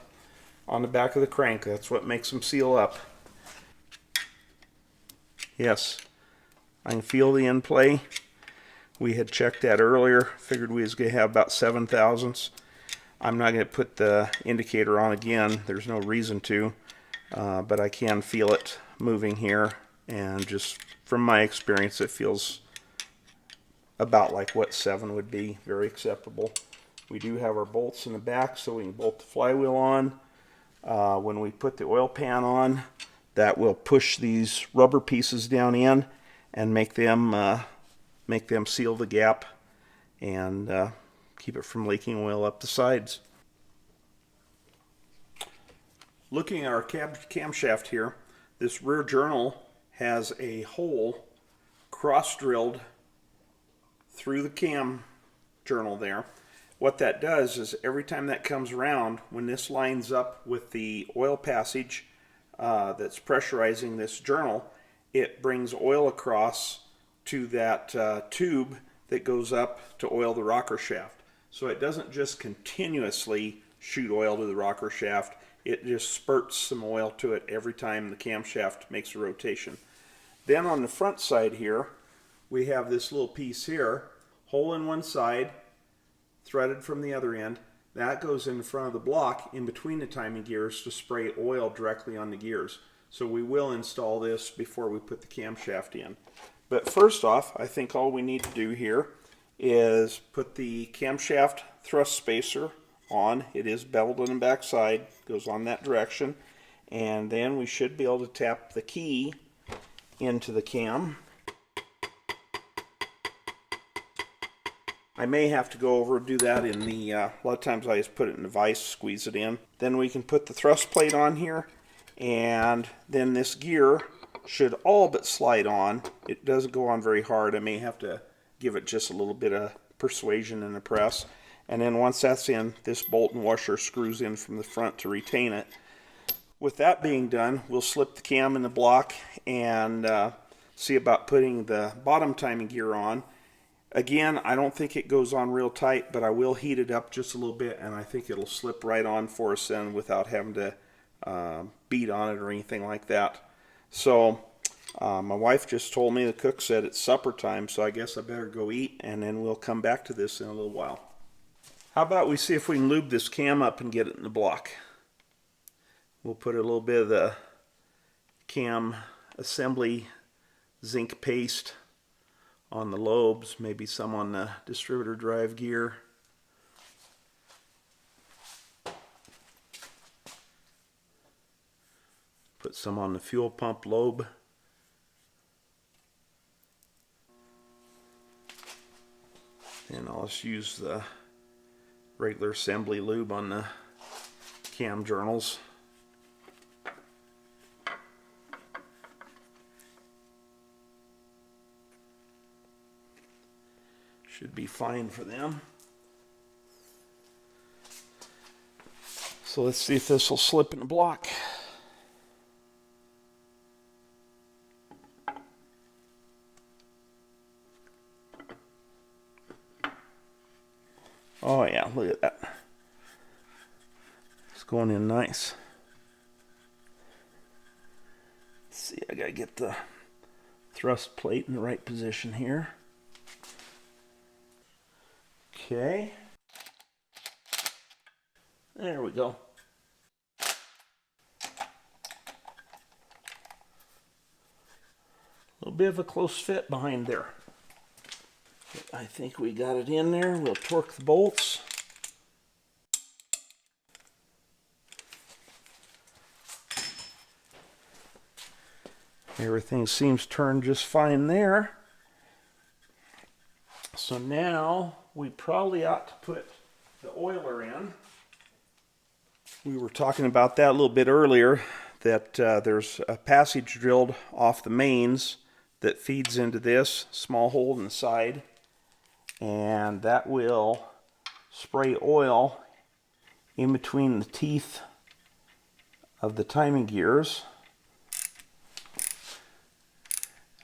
on the back of the crank. That's what makes them seal up. Yes, I can feel the in play. We had checked that earlier, figured we was going to have about 7 thousandths. I'm not going to put the indicator on again, there's no reason to, but I can feel it moving here, and just from my experience it feels about like what 7 would be, very acceptable. We do have our bolts in the back so we can bolt the flywheel on. When we put the oil pan on, that will push these rubber pieces down in and make them seal the gap and keep it from leaking oil up the sides. Looking at our camshaft here, this rear journal has a hole cross-drilled through the cam journal there. What that does is every time that comes around, when this lines up with the oil passage that's pressurizing this journal, it brings oil across to that tube that goes up to oil the rocker shaft. So it doesn't just continuously shoot oil to the rocker shaft, it just spurts some oil to it every time the camshaft makes a rotation. Then on the front side here, we have this little piece here, hole in one side, threaded from the other end. That goes in front of the block in between the timing gears to spray oil directly on the gears. So we will install this before we put the camshaft in. But first off, I think all we need to do here is put the camshaft thrust spacer on. It is beveled on the back side, goes on that direction, and then we should be able to tap the key into the cam. I may have to go over and do that in the, a lot of times I just put it in the vise, squeeze it in. Then we can put the thrust plate on here, and then this gear should all but slide on. It doesn't go on very hard. I may have to give it just a little bit of persuasion and a press. And then once that's in, this bolt and washer screws in from the front to retain it. With that being done, we'll slip the cam in the block and see about putting the bottom timing gear on. Again, I don't think it goes on real tight, but I will heat it up just a little bit, and I think it'll slip right on for us then without having to beat on it or anything like that. So my wife just told me, the cook said it's supper time, so I guess I better go eat, and then we'll come back to this in a little while. How about we see if we can lube this cam up and get it in the block. We'll put a little bit of the cam assembly zinc paste on the lobes, maybe some on the distributor drive gear. Put some on the fuel pump lobe. And I'll just use the regular assembly lube on the cam journals. Should be fine for them. So let's see if this will slip in the block. Oh yeah, look at that. It's going in nice. Let's see, I gotta get the thrust plate in the right position here. Okay. There we go. A little bit of a close fit behind there. I think we got it in there. We'll torque the bolts. Everything seems turned just fine there. So now we probably ought to put the oiler in. We were talking about that a little bit earlier, that there's a passage drilled off the mains that feeds into this small hole in the side, and that will spray oil in between the teeth of the timing gears.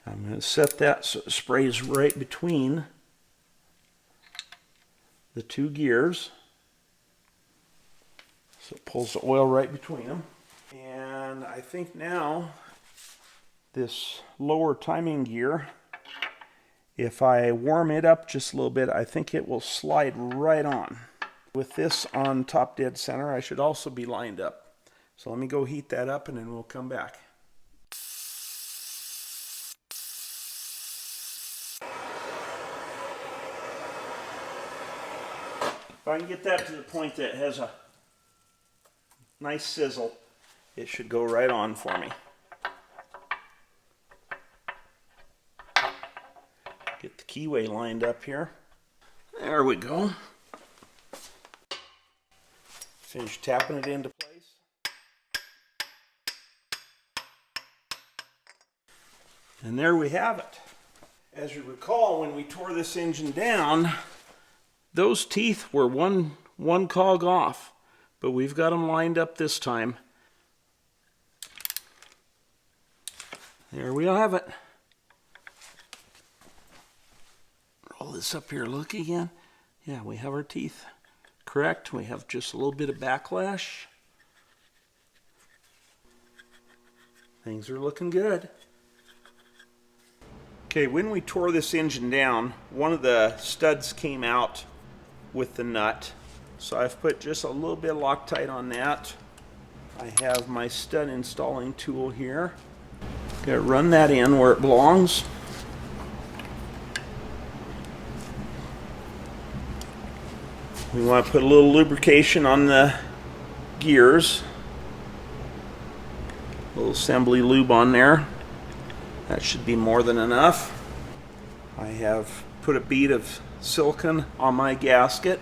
I'm going to set that so it sprays right between the two gears. So it pulls the oil right between them. And I think now this lower timing gear, if I warm it up just a little bit, I think it will slide right on. With this on top dead center, I should also be lined up. So let me go heat that up and then we'll come back. If I can get that to the point that it has a nice sizzle, it should go right on for me. Get the keyway lined up here. There we go. Finish tapping it into place. And there we have it. As you recall, when we tore this engine down, those teeth were one cog off, but we've got them lined up this time. There we have it. Roll this up here, look again. Yeah, we have our teeth correct. We have just a little bit of backlash. Things are looking good. Okay, when we tore this engine down, one of the studs came out with the nut. So I've put just a little bit of Loctite on that. I have my stud installing tool here. Gonna run that in where it belongs. We want to put a little lubrication on the gears. A little assembly lube on there. That should be more than enough. I have put a bead of silicone on my gasket.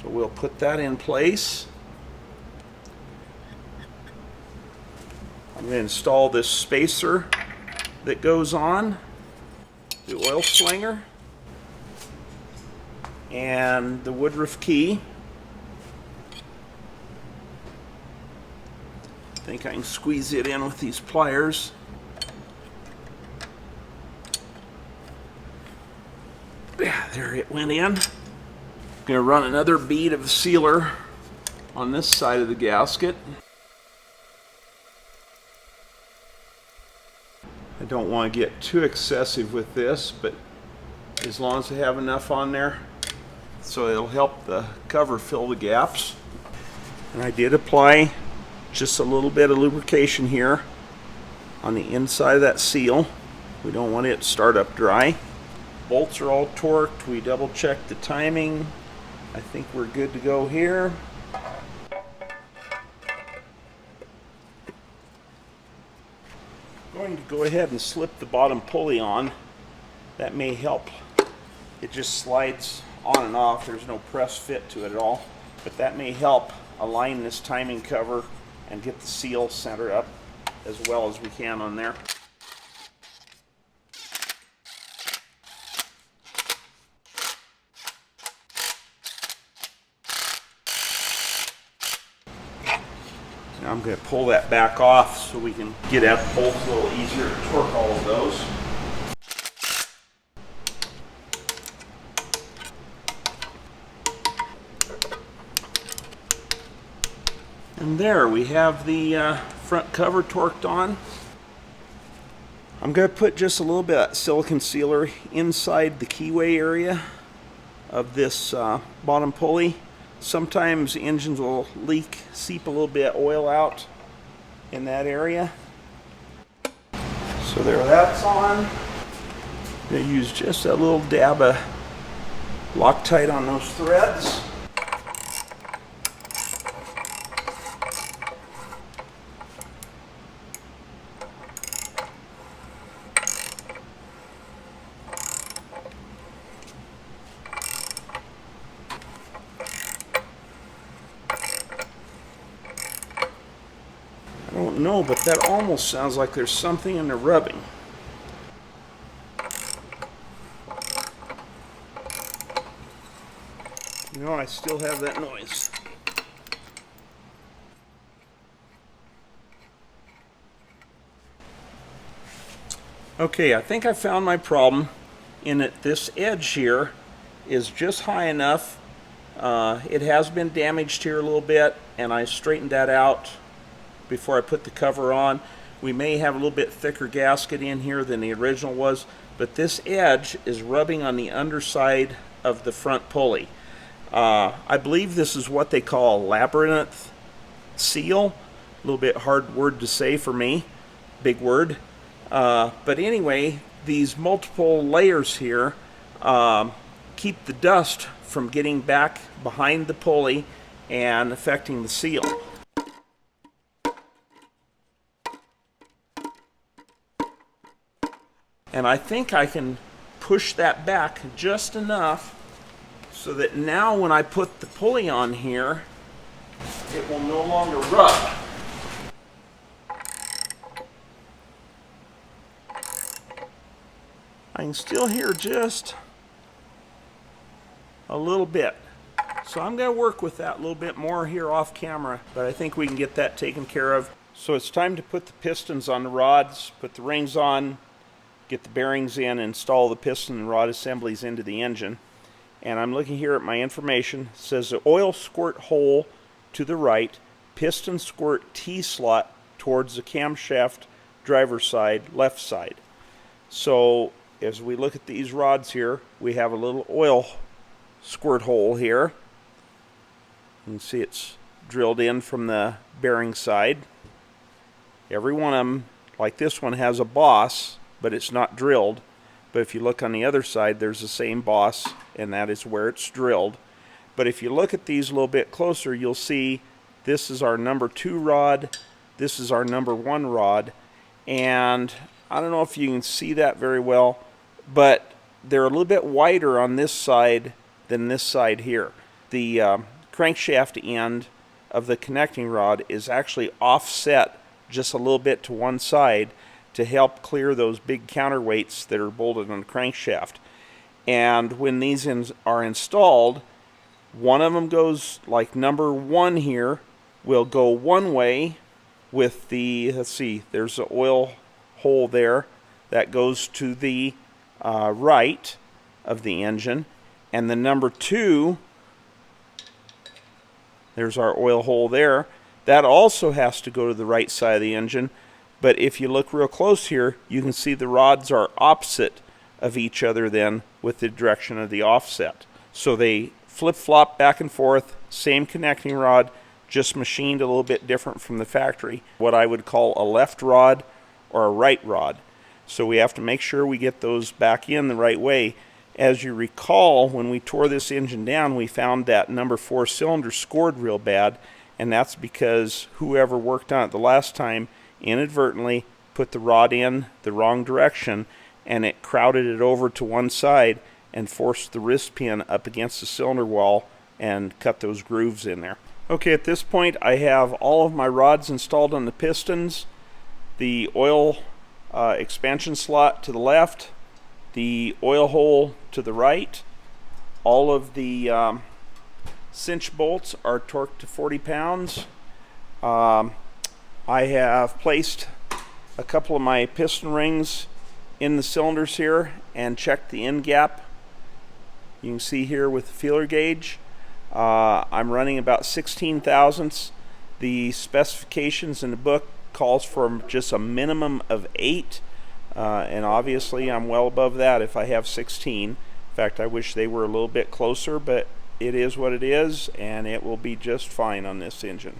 So we'll put that in place. I'm going to install this spacer that goes on, the oil slinger, and the woodruff key. I think I can squeeze it in with these pliers. Yeah, there it went in. I'm going to run another bead of sealer on this side of the gasket. I don't want to get too excessive with this, but as long as I have enough on there so it'll help the cover fill the gaps. And I did apply just a little bit of lubrication here on the inside of that seal. We don't want it to start up dry. Bolts are all torqued. We double checked the timing. I think we're good to go here. Going to go ahead and slip the bottom pulley on. That may help. It just slides on and off. There's no press fit to it at all. But that may help align this timing cover and get the seal centered up as well as we can on there. Now I'm going to pull that back off so we can get at the bolts a little easier to torque all of those. And there we have the front cover torqued on. I'm going to put just a little bit of silicone sealer inside the keyway area of this bottom pulley. Sometimes engines will seep a little bit of oil out in that area. So there that's on. I'm going to use just a little dab of Loctite on those threads. I don't know, but that almost sounds like there's something in the rubbing. You know, I still have that noise. Okay, I think I found my problem in that this edge here is just high enough. It has been damaged here a little bit, and I straightened that out before I put the cover on. We may have a little bit thicker gasket in here than the original was, but this edge is rubbing on the underside of the front pulley. I believe this is what they call a labyrinth seal. A little bit hard word to say for me, big word. But anyway, these multiple layers here keep the dust from getting back behind the pulley and affecting the seal. And I think I can push that back just enough so that now when I put the pulley on here, it will no longer rub. I can still hear just a little bit. So I'm going to work with that a little bit more here off camera, but I think we can get that taken care of. So it's time to put the pistons on the rods, put the rings on, get the bearings in, install the piston and rod assemblies into the engine. And I'm looking here at my information. It says the oil squirt hole to the right, piston squirt T-slot towards the camshaft driver's side, left side. So as we look at these rods here, we have a little oil squirt hole here. You can see it's drilled in from the bearing side. Every one of them, like this one, has a boss, but it's not drilled. But if you look on the other side, there's the same boss, and that is where it's drilled. But if you look at these a little bit closer, you'll see this is our number 2 rod, this is our number 1 rod, and I don't know if you can see that very well, but they're a little bit wider on this side than this side here. The crankshaft end of the connecting rod is actually offset just a little bit to one side to help clear those big counterweights that are bolted on the crankshaft. And when these are installed, one of them goes, like number 1 here, will go one way with the, let's see, there's an oil hole there that goes to the right of the engine. And the number 2, there's our oil hole there, that also has to go to the right side of the engine. But if you look real close here, you can see the rods are opposite of each other then with the direction of the offset. So they flip-flop back and forth, same connecting rod, just machined a little bit different from the factory. What I would call a left rod or a right rod. So we have to make sure we get those back in the right way. As you recall, when we tore this engine down, we found that number 4 cylinder scored real bad, and that's because whoever worked on it the last time inadvertently put the rod in the wrong direction, and it crowded it over to one side and forced the wrist pin up against the cylinder wall and cut those grooves in there. Okay, at this point I have all of my rods installed on the pistons, the oil expansion slot to the left, the oil hole to the right. All of the cinch bolts are torqued to 40 pounds. I have placed a couple of my piston rings in the cylinders here and checked the end gap. You can see here with the feeler gauge. I'm running about 16 thousandths. The specifications in the book calls for just a minimum of 8, and obviously I'm well above that if I have 16. In fact, I wish they were a little bit closer, but it is what it is, and it will be just fine on this engine.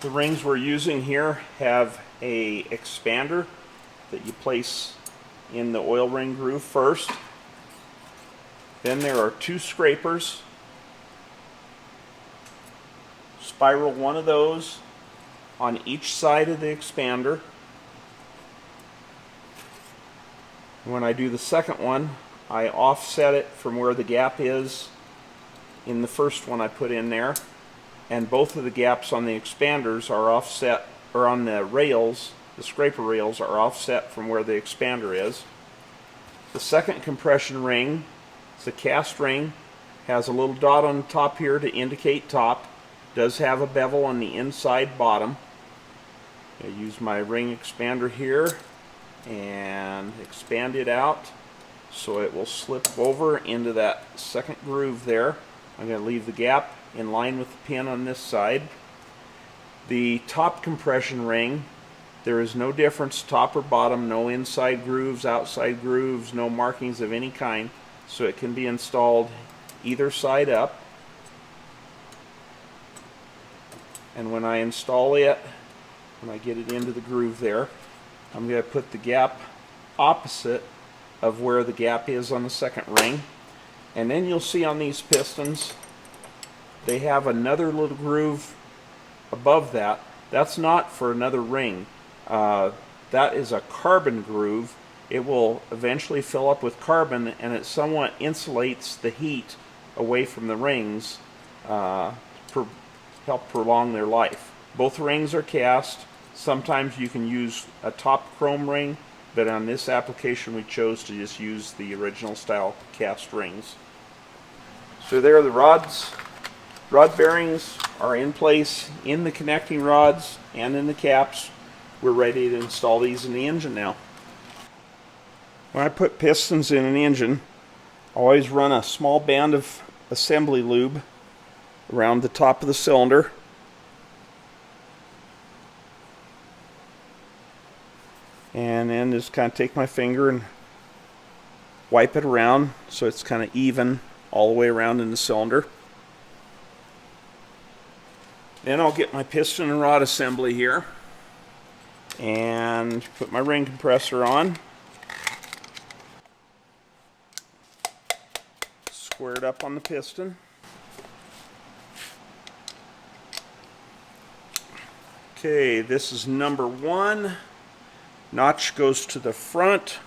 The rings we're using here have a expander that you place in the oil ring groove first. Then there are 2 scrapers. Spiral one of those on each side of the expander. When I do the second one, I offset it from where the gap is in the first one I put in there, and both of the gaps on the expanders are offset, or on the rails, the scraper rails are offset from where the expander is. The second compression ring, it's a cast ring, has a little dot on the top here to indicate top, does have a bevel on the inside bottom. I use my ring expander here and expand it out so it will slip over into that second groove there. I'm going to leave the gap in line with the pin on this side. The top compression ring, there is no difference top or bottom, no inside grooves, outside grooves, no markings of any kind, so it can be installed either side up. And when I install it, when I get it into the groove there, I'm going to put the gap opposite of where the gap is on the second ring. And then you'll see on these pistons, they have another little groove above that. That's not for another ring. That is a carbon groove. It will eventually fill up with carbon, and it somewhat insulates the heat away from the rings to help prolong their life. Both rings are cast. Sometimes you can use a top chrome ring, but on this application we chose to just use the original style cast rings. So there are the rods. Rod bearings are in place in the connecting rods and in the caps. We're ready to install these in the engine now. When I put pistons in an engine, I always run a small band of assembly lube around the top of the cylinder. And then just kind of take my finger and wipe it around so it's kind of even all the way around in the cylinder. Then I'll get my piston and rod assembly here and put my ring compressor on. Square it up on the piston. Okay, this is number 1. Notch goes to the front,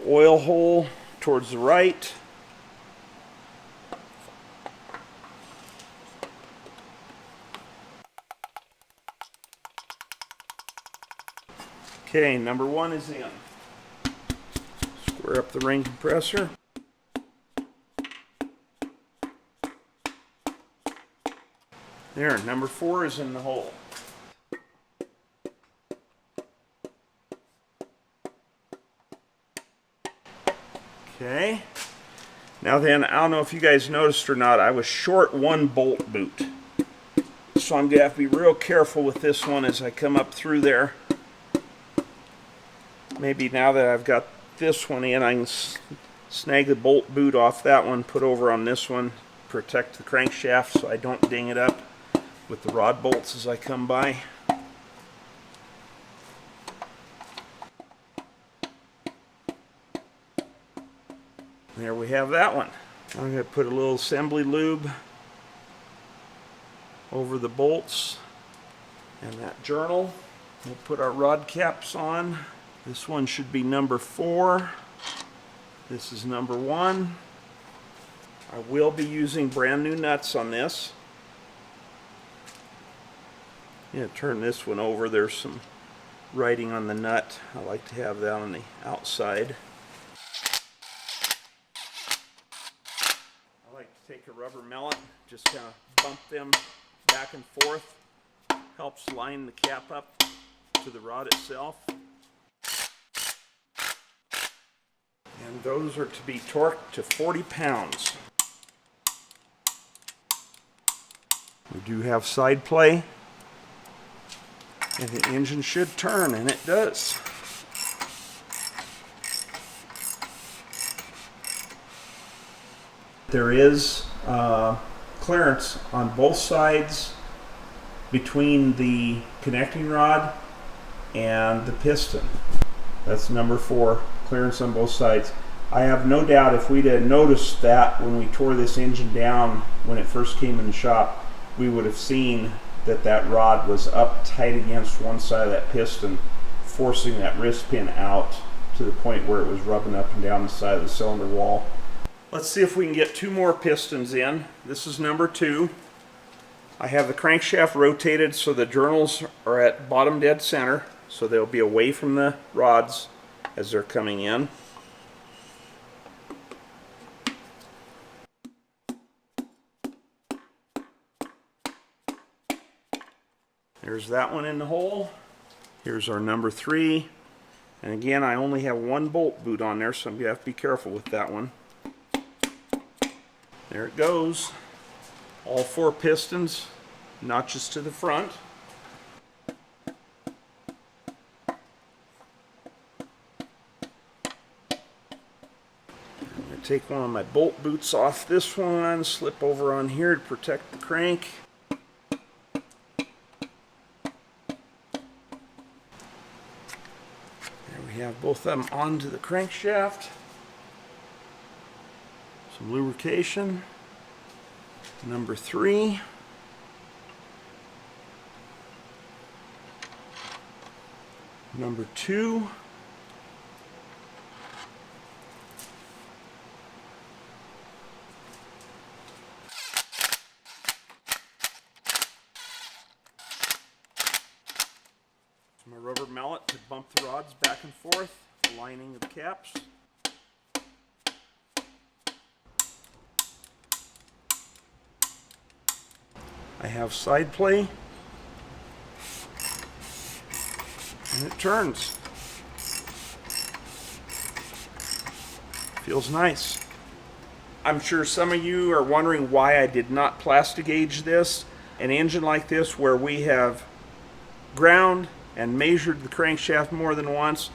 oil hole towards the right. Okay, number 1 is in. Square up the ring compressor. There, number 4 is in the hole. Okay, now then, I don't know if you guys noticed or not, I was short 1 bolt boot. So I'm going to have to be real careful with this one as I come up through there. Maybe now that I've got this one in, I can snag the bolt boot off that one, put over on this one, protect the crankshaft so I don't ding it up with the rod bolts as I come by. There we have that one. I'm going to put a little assembly lube over the bolts And that journal, we'll put our rod caps on. This one should be number 4. This is number 1. I will be using brand new nuts on this. Yeah, turn this one over. There's some writing on the nut. I like to have that on the outside. I like to take a rubber mallet, just kind of bump them back and forth. Helps line the cap up to the rod itself. And those are to be torqued to 40 pounds. We do have side play, and the engine should turn, and it does. There is clearance on both sides between the connecting rod and the piston. That's number 4, clearance on both sides. I have no doubt if we'd have noticed that when we tore this engine down when it first came in the shop, we would have seen that that rod was up tight against one side of that piston, forcing that wrist pin out to the point where it was rubbing up and down the side of the cylinder wall. Let's see if we can get 2 more pistons in. This is number 2. I have the crankshaft rotated so the journals are at bottom dead center, so they'll be away from the rods as they're coming in. There's that one in the hole. Here's our number 3. And again, I only have 1 bolt boot on there, so I'm going to have to be careful with that one. There it goes. All 4 pistons, notches to the front. I'm going to take one of my bolt boots off this one, slip over on here to protect the crank. We have both of them onto the crankshaft. Some lubrication. Number 3. Number 2. My rubber mallet to bump the rods back and forth, aligning the caps. I have side play, and it turns. Feels nice. I'm sure some of you are wondering why I did not plastic gauge this. An engine like this where we have ground and measured the crankshaft more than once.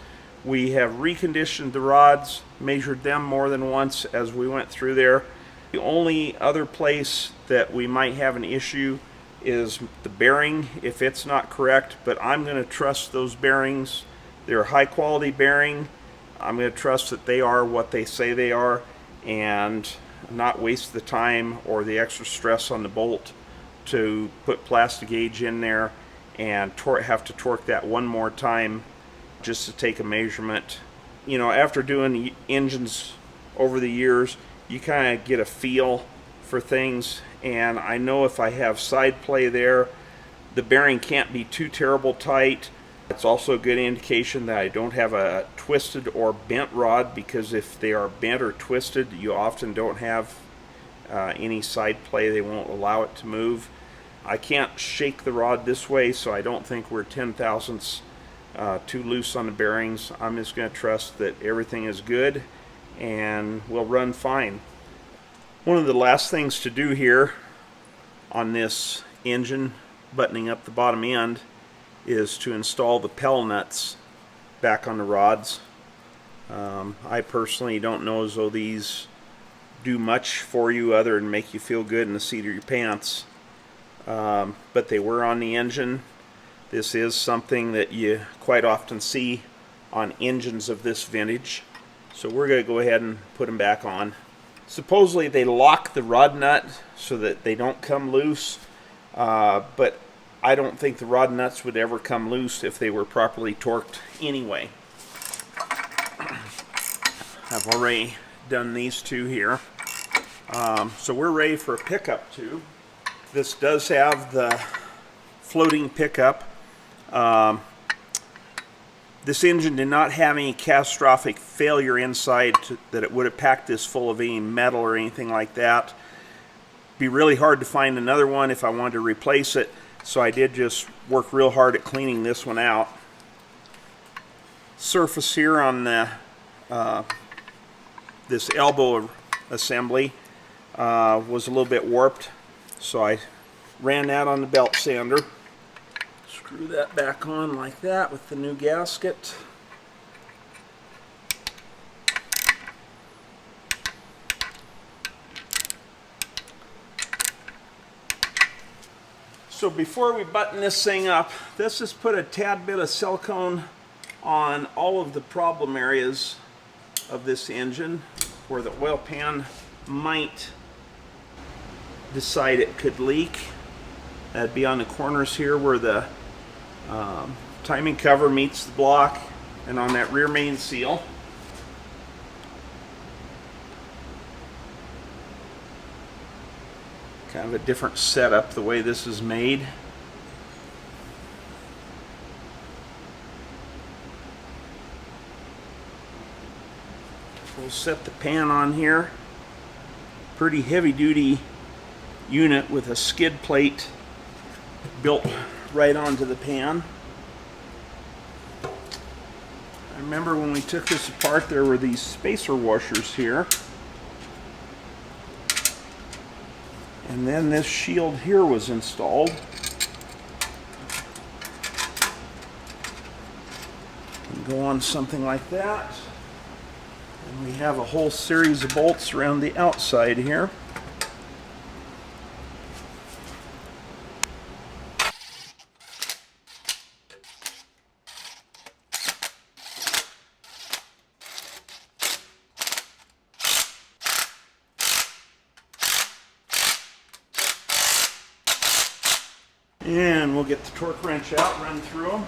We have reconditioned the rods, measured them more than once as we went through there. The only other place that we might have an issue is the bearing, if it's not correct, but I'm going to trust those bearings. They're a high quality bearing. I'm going to trust that they are what they say they are and not waste the time or the extra stress on the bolt to put plastic gauge in there and have to torque that one more time just to take a measurement. You know, after doing engines over the years, you kind of get a feel for things, and I know if I have side play there, the bearing can't be too terrible tight. It's also a good indication that I don't have a twisted or bent rod, because if they are bent or twisted, you often don't have any side play. They won't allow it to move. I can't shake the rod this way, so I don't think we're 10/1000ths too loose on the bearings. I'm just going to trust that everything is good and will run fine. One of the last things to do here on this engine, buttoning up the bottom end, is to install the Pell nuts back on the rods. I personally don't know as though these do much for you other than make you feel good in the seat of your pants. But they were on the engine. This is something that you quite often see on engines of this vintage. So we're going to go ahead and put them back on. Supposedly they lock the rod nut so that they don't come loose, but I don't think the rod nuts would ever come loose if they were properly torqued anyway. I've already done these two here. So we're ready for a pickup tube. This does have the floating pickup. This engine did not have any catastrophic failure inside that it would have packed this full of any metal or anything like that. Be really hard to find another one if I wanted to replace it, so I did just work real hard at cleaning this one out. Surface here on the this elbow assembly was a little bit warped, so I ran that on the belt sander. Screw that back on like that with the new gasket. So before we button this thing up, let's just put a tad bit of silicone on all of the problem areas of this engine where the oil pan might decide it could leak. That'd be on the corners here where the timing cover meets the block, and on that rear main seal. Kind of a different setup the way this is made. We'll set the pan on here. Pretty heavy duty unit with a skid plate built right onto the pan. I remember when we took this apart, there were these spacer washers here. And then this shield here was installed. And go on something like that. And we have a whole series of bolts around the outside here. And we'll get the torque wrench out, run through them.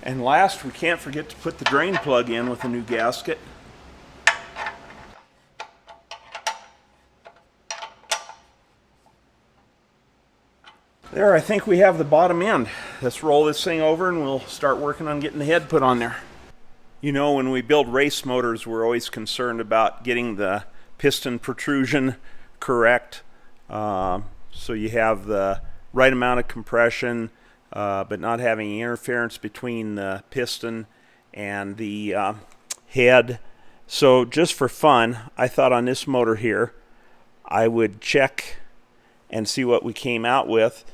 And last, we can't forget to put the drain plug in with a new gasket. There, I think we have the bottom end. Let's roll this thing over and we'll start working on getting the head put on there. You know, when we build race motors, we're always concerned about getting the piston protrusion correct. So you have the right amount of compression, but not having interference between the piston and the head. So just for fun, I thought on this motor here, I would check and see what we came out with.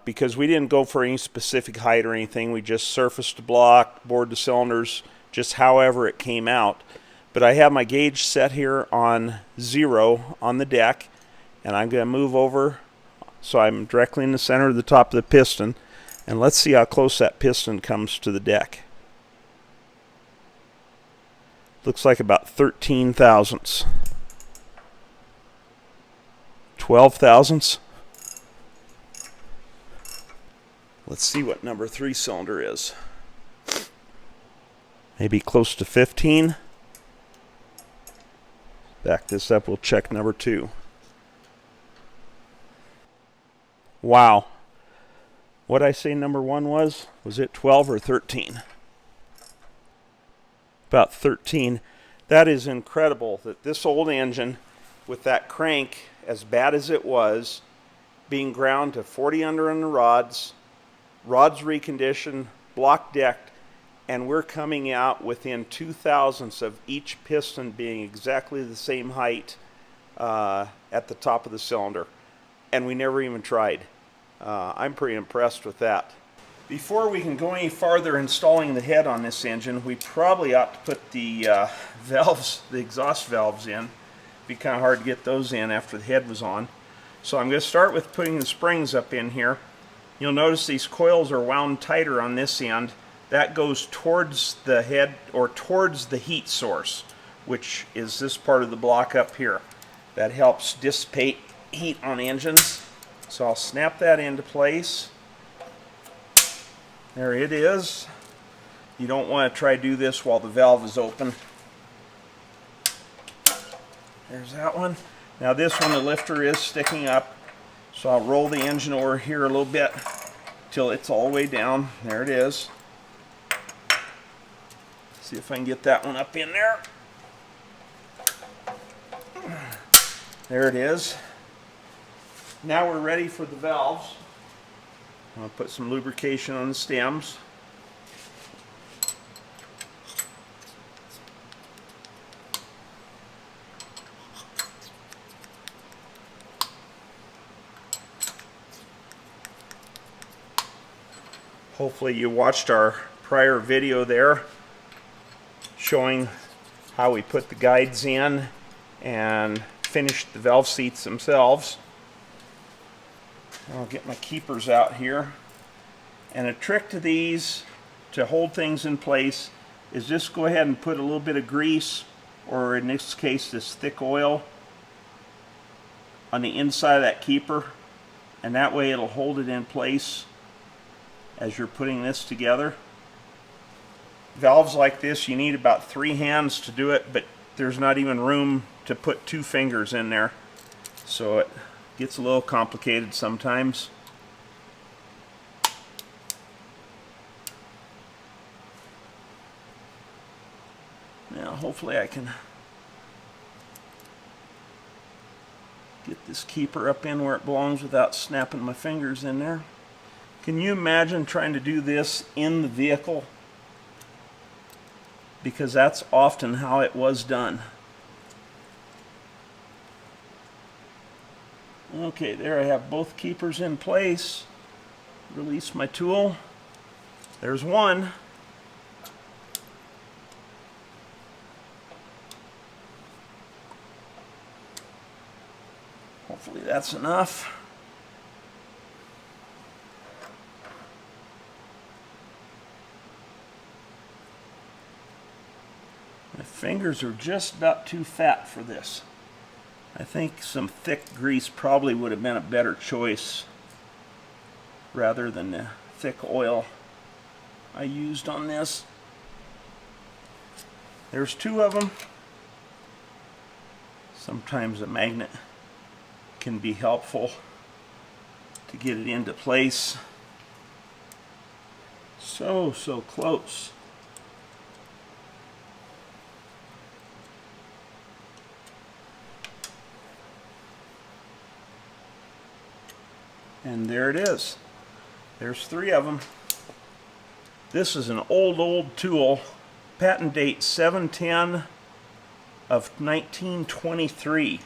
Because we didn't go for any specific height or anything. We just surfaced the block, bored the cylinders, just however it came out. But I have my gauge set here on 0 on the deck, and I'm going to move over so I'm directly in the center of the top of the piston, and let's see how close that piston comes to the deck. Looks like about 13 thousandths. 12 thousandths. Let's see what number 3 cylinder is. Maybe close to 15. Back this up, we'll check number 2. Wow. What did I say number 1 was? Was it 12 or 13? About 13. That is incredible that this old engine, with that crank as bad as it was, being ground to 40 under on the rods reconditioned, block decked, and we're coming out within 2 thousandths of each piston being exactly the same height at the top of the cylinder. And we never even tried. I'm pretty impressed with that. Before we can go any farther installing the head on this engine, we probably ought to put the valves, the exhaust valves in. It'd be kind of hard to get those in after the head was on. So I'm going to start with putting the springs up in here. You'll notice these coils are wound tighter on this end. That goes towards the head or towards the heat source. which is this part of the block up here. That helps dissipate heat on engines. So I'll snap that into place. There it is. You don't want to try to do this while the valve is open. There's that one. Now this one, the lifter is sticking up, so I'll roll the engine over here a little bit till it's all the way down. There it is. See if I can get that one up in there. There it is. Now we're ready for the valves. I'll put some lubrication on the stems. Hopefully you watched our prior video there showing how we put the guides in and finished the valve seats themselves. I'll get my keepers out here. And a trick to these to hold things in place is just go ahead and put a little bit of grease, or in this case this thick oil, on the inside of that keeper, and that way it'll hold it in place as you're putting this together. Valves like this, you need about 3 hands to do it, but there's not even room to put 2 fingers in there, so it gets a little complicated sometimes. Now hopefully I can get this keeper up in where it belongs without snapping my fingers in there. Can you imagine trying to do this in the vehicle? Because that's often how it was done. Okay, there I have both keepers in place. Release my tool. There's one. Hopefully that's enough. My fingers are just about too fat for this. I think some thick grease probably would have been a better choice rather than the thick oil I used on this. There's 2 of them. Sometimes a magnet can be helpful to get it into place. So close. And there it is. There's 3 of them. This is an old tool. Patent date 7/10 of 1923.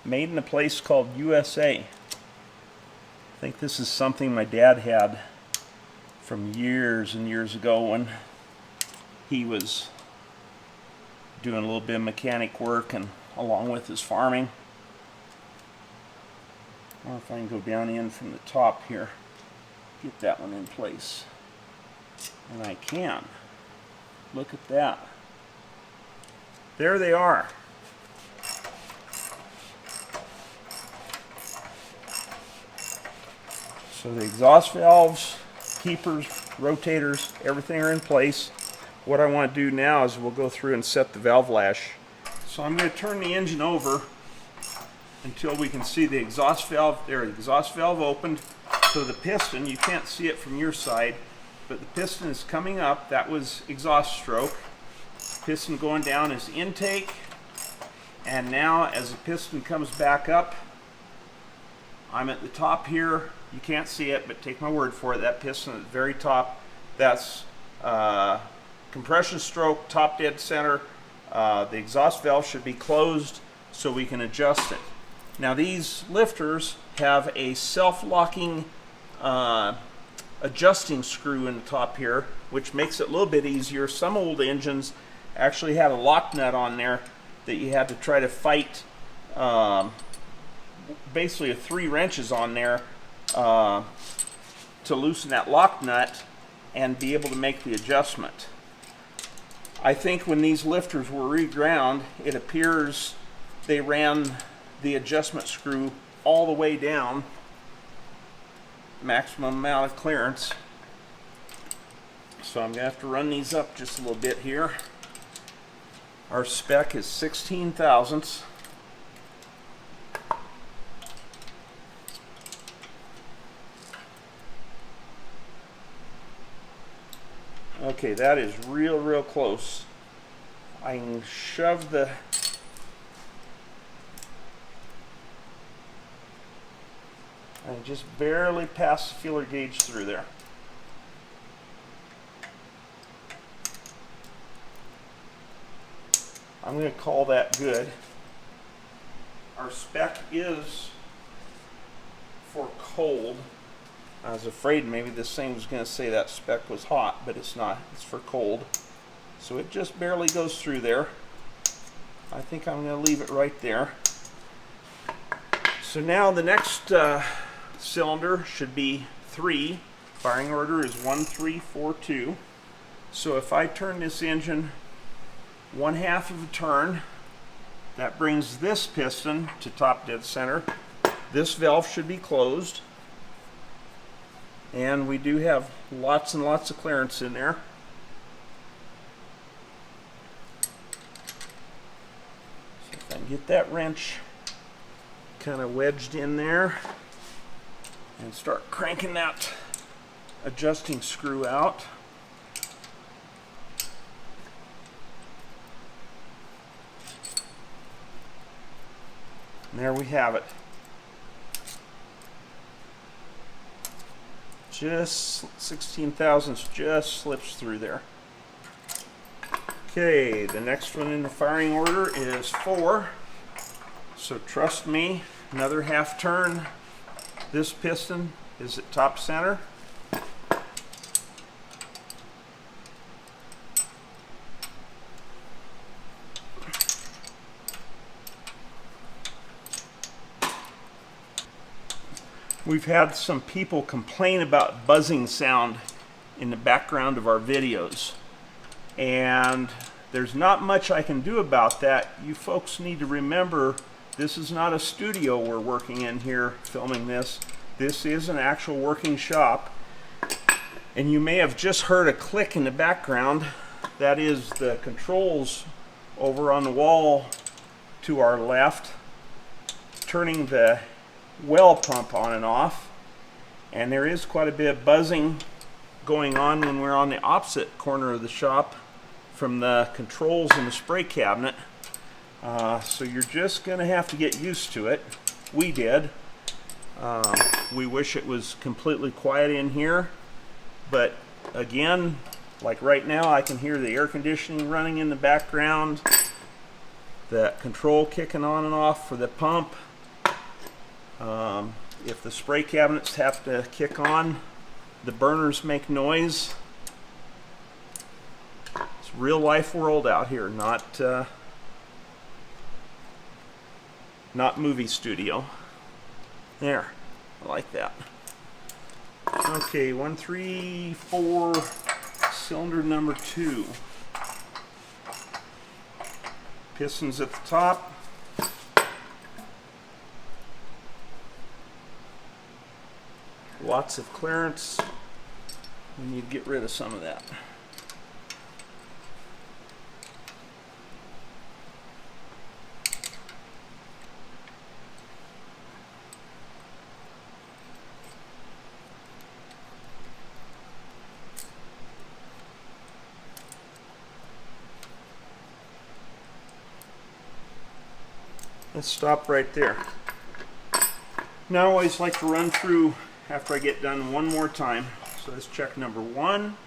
Made in a place called USA. I think this is something my dad had from years and years ago when he was doing a little bit of mechanic work and along with his farming. I don't know if I can go down in from the top here, get that one in place. And I can. Look at that. There they are. So the exhaust valves, keepers, rotators, everything are in place. What I want to do now is we'll go through and set the valve lash. So I'm going to turn the engine over until we can see the exhaust valve. There, the exhaust valve opened. So the piston, you can't see it from your side, but the piston is coming up. That was exhaust stroke. Piston going down is intake. And now as the piston comes back up, I'm at the top here. You can't see it, but take my word for it. That piston at the very top, that's compression stroke, top dead center. The exhaust valve should be closed so we can adjust it. Now these lifters have a self-locking adjusting screw in the top here, which makes it a little bit easier. Some old engines actually had a lock nut on there that you had to try to fight, basically 3 wrenches on there to loosen that lock nut and be able to make the adjustment. I think when these lifters were reground, it appears they ran the adjustment screw all the way down, maximum amount of clearance. So I'm going to have to run these up just a little bit here. Our spec is 16 thousandths. Okay, that is real close. I can shove the I just barely pass the feeler gauge through there. I'm going to call that good. Our spec is for cold. I was afraid maybe this thing was going to say that spec was hot, but it's not. It's for cold. So it just barely goes through there. I think I'm going to leave it right there. So now the next cylinder should be 3. Firing order is 1342. So if I turn this engine 1/2 of a turn, that brings this piston to top dead center. This valve should be closed. And we do have lots and lots of clearance in there. So if I can get that wrench kind of wedged in there and start cranking that adjusting screw out. And there we have it. Just 16 thousandths just slips through there. Okay, the next one in the firing order is 4. So trust me, another 1/2 turn. This piston is at top center. We've had some people complain about buzzing sound in the background of our videos, and there's not much I can do about that. You folks need to remember, this is not a studio we're working in here filming this. This is an actual working shop, and you may have just heard a click in the background. That is the controls over on the wall to our left turning the well pump on and off, and there is quite a bit of buzzing going on when we're on the opposite corner of the shop from the controls in the spray cabinet. So you're just gonna have to get used to it. We did. We wish it was completely quiet in here, but again, like right now, I can hear the air conditioning running in the background, the control kicking on and off for the pump. If the spray cabinets have to kick on, the burners make noise. It's a real life world out here, not movie studio. There, I like that. Okay, 134, cylinder number 2. Pistons at the top. Lots of clearance. We need to get rid of some of that. Let's stop right there. Now I always like to run through after I get done one more time. So let's check number 1.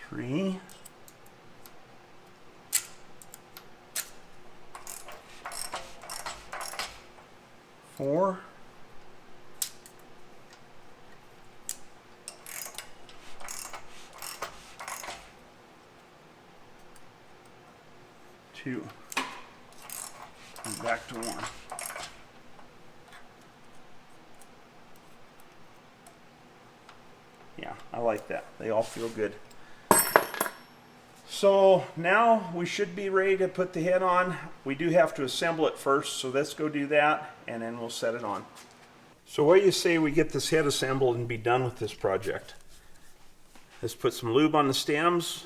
Three. 4. 2. And back to 1. Yeah, I like that. They all feel good. So now we should be ready to put the head on. We do have to assemble it first, so let's go do that and then we'll set it on. So what do you say we get this head assembled and be done with this project? Let's put some lube on the stems.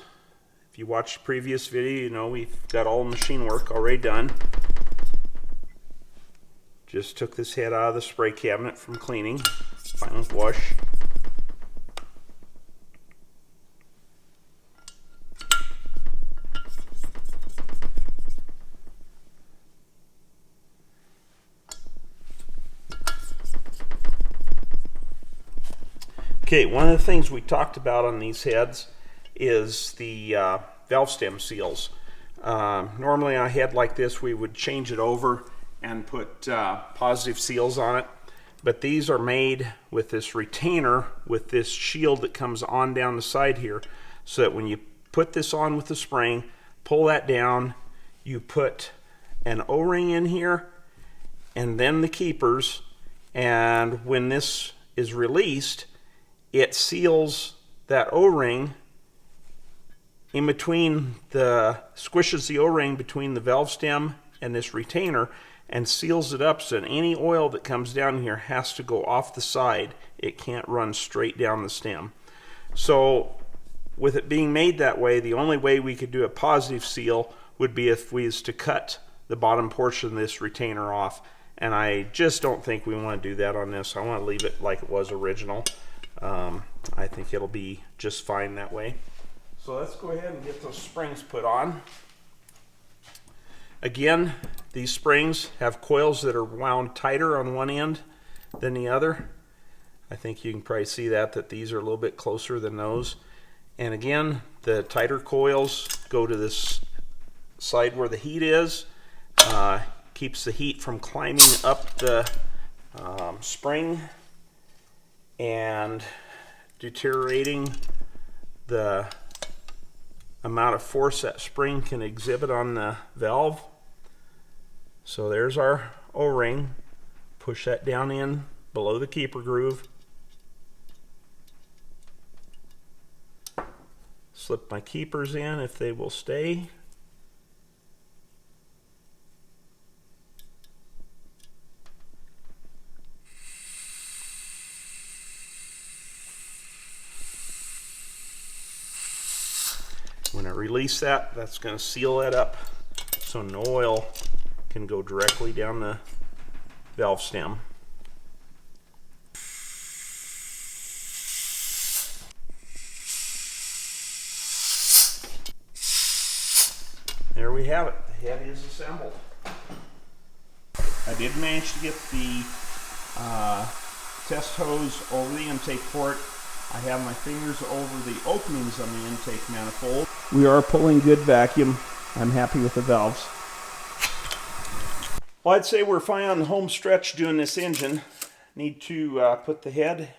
If you watched the previous video, you know we've got all the machine work already done. Just took this head out of the spray cabinet from cleaning. Final wash. Okay, one of the things we talked about on these heads is the valve stem seals. Normally on a head like this we would change it over and put positive seals on it, but these are made with this retainer with this shield that comes on down the side here, so that when you put this on with the spring, pull that down, you put an O-ring in here and then the keepers, and when this is released it seals that O-ring in between squishes the O-ring between the valve stem and this retainer and seals it up so that any oil that comes down here has to go off the side. It can't run straight down the stem. So with it being made that way, the only way we could do a positive seal would be if we was to cut the bottom portion of this retainer off, and I just don't think we want to do that on this. I want to leave it like it was original. I think it'll be just fine that way. So let's go ahead and get those springs put on. Again, these springs have coils that are wound tighter on one end than the other. I think you can probably see that these are a little bit closer than those. And again, the tighter coils go to this side where the heat is. Keeps the heat from climbing up the spring and deteriorating the amount of force that spring can exhibit on the valve. So there's our O-ring. Push that down in below the keeper groove. Slip my keepers in if they will stay. When I release that, that's going to seal that up so no oil can go directly down the valve stem. There we have it. The head is assembled. I did manage to get the test hose over the intake port. I have my fingers over the openings on the intake manifold. We are pulling good vacuum. I'm happy with the valves. Well, I'd say we're fine on the home stretch doing this engine. Need to put the head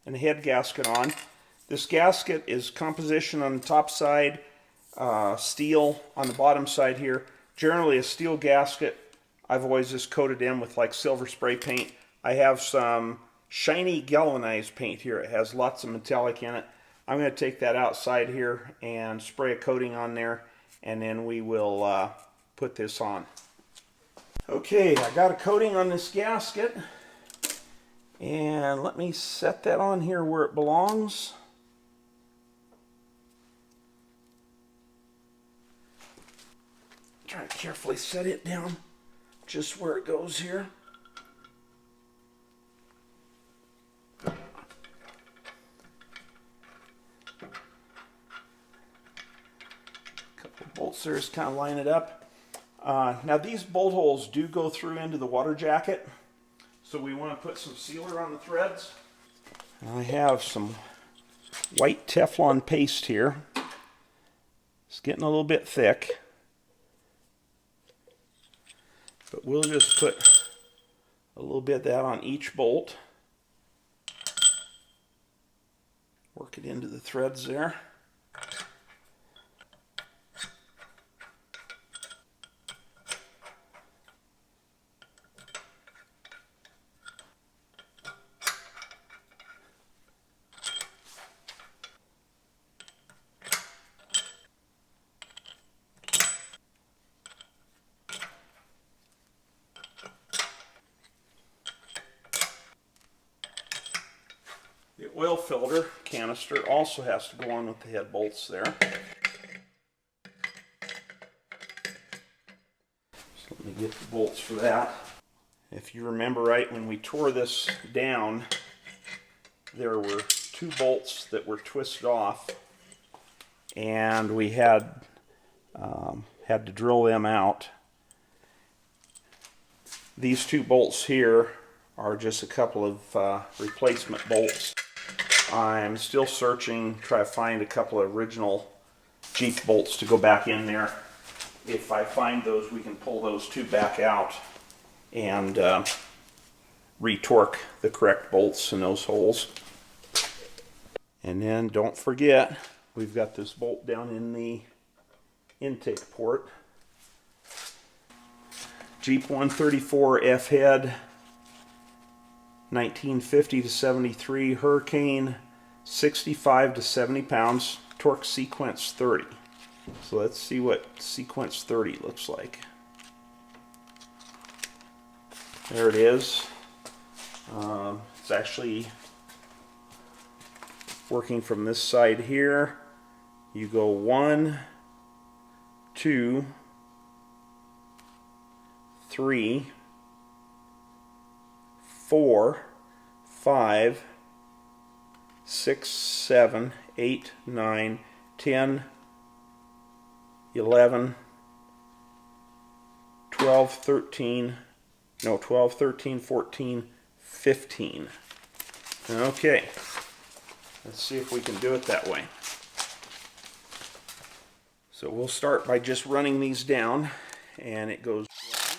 and the head gasket on. This gasket is composition on the top side, steel on the bottom side here. Generally a steel gasket. I've always just coated in with like silver spray paint. I have some shiny galvanized paint here. It has lots of metallic in it. I'm going to take that outside here and spray a coating on there, and then we will put this on. Okay, I got a coating on this gasket, and let me set that on here where it belongs. Try to carefully set it down just where it goes here. Bolts there, just kind of line it up. Now these bolt holes do go through into the water jacket, so we want to put some sealer on the threads. I have some white Teflon paste here. It's getting a little bit thick, but we'll just put a little bit of that on each bolt. Work it into the threads there. The oil filter canister also has to go on with the head bolts there. So let me get the bolts for that. If you remember right, when we tore this down, there were 2 bolts that were twisted off, and we had to drill them out. These 2 bolts here are just a couple of replacement bolts. I'm still searching, try to find a couple of original Jeep bolts to go back in there. If I find those, we can pull those 2 back out and retorque the correct bolts in those holes. And then don't forget, we've got this bolt down in the intake port. Jeep 134 F head, 1950 to 73, Hurricane, 65 to 70 pounds, torque sequence 30. So let's see what sequence 30 looks like. There it is. It's actually working from this side here. You go 1, 2, 3, 4, 5, 6, 7, 8, 9, 10, 11, 12, 13, 14, 15. Okay, let's see if we can do it that way. So we'll start by just running these down, and it goes 1,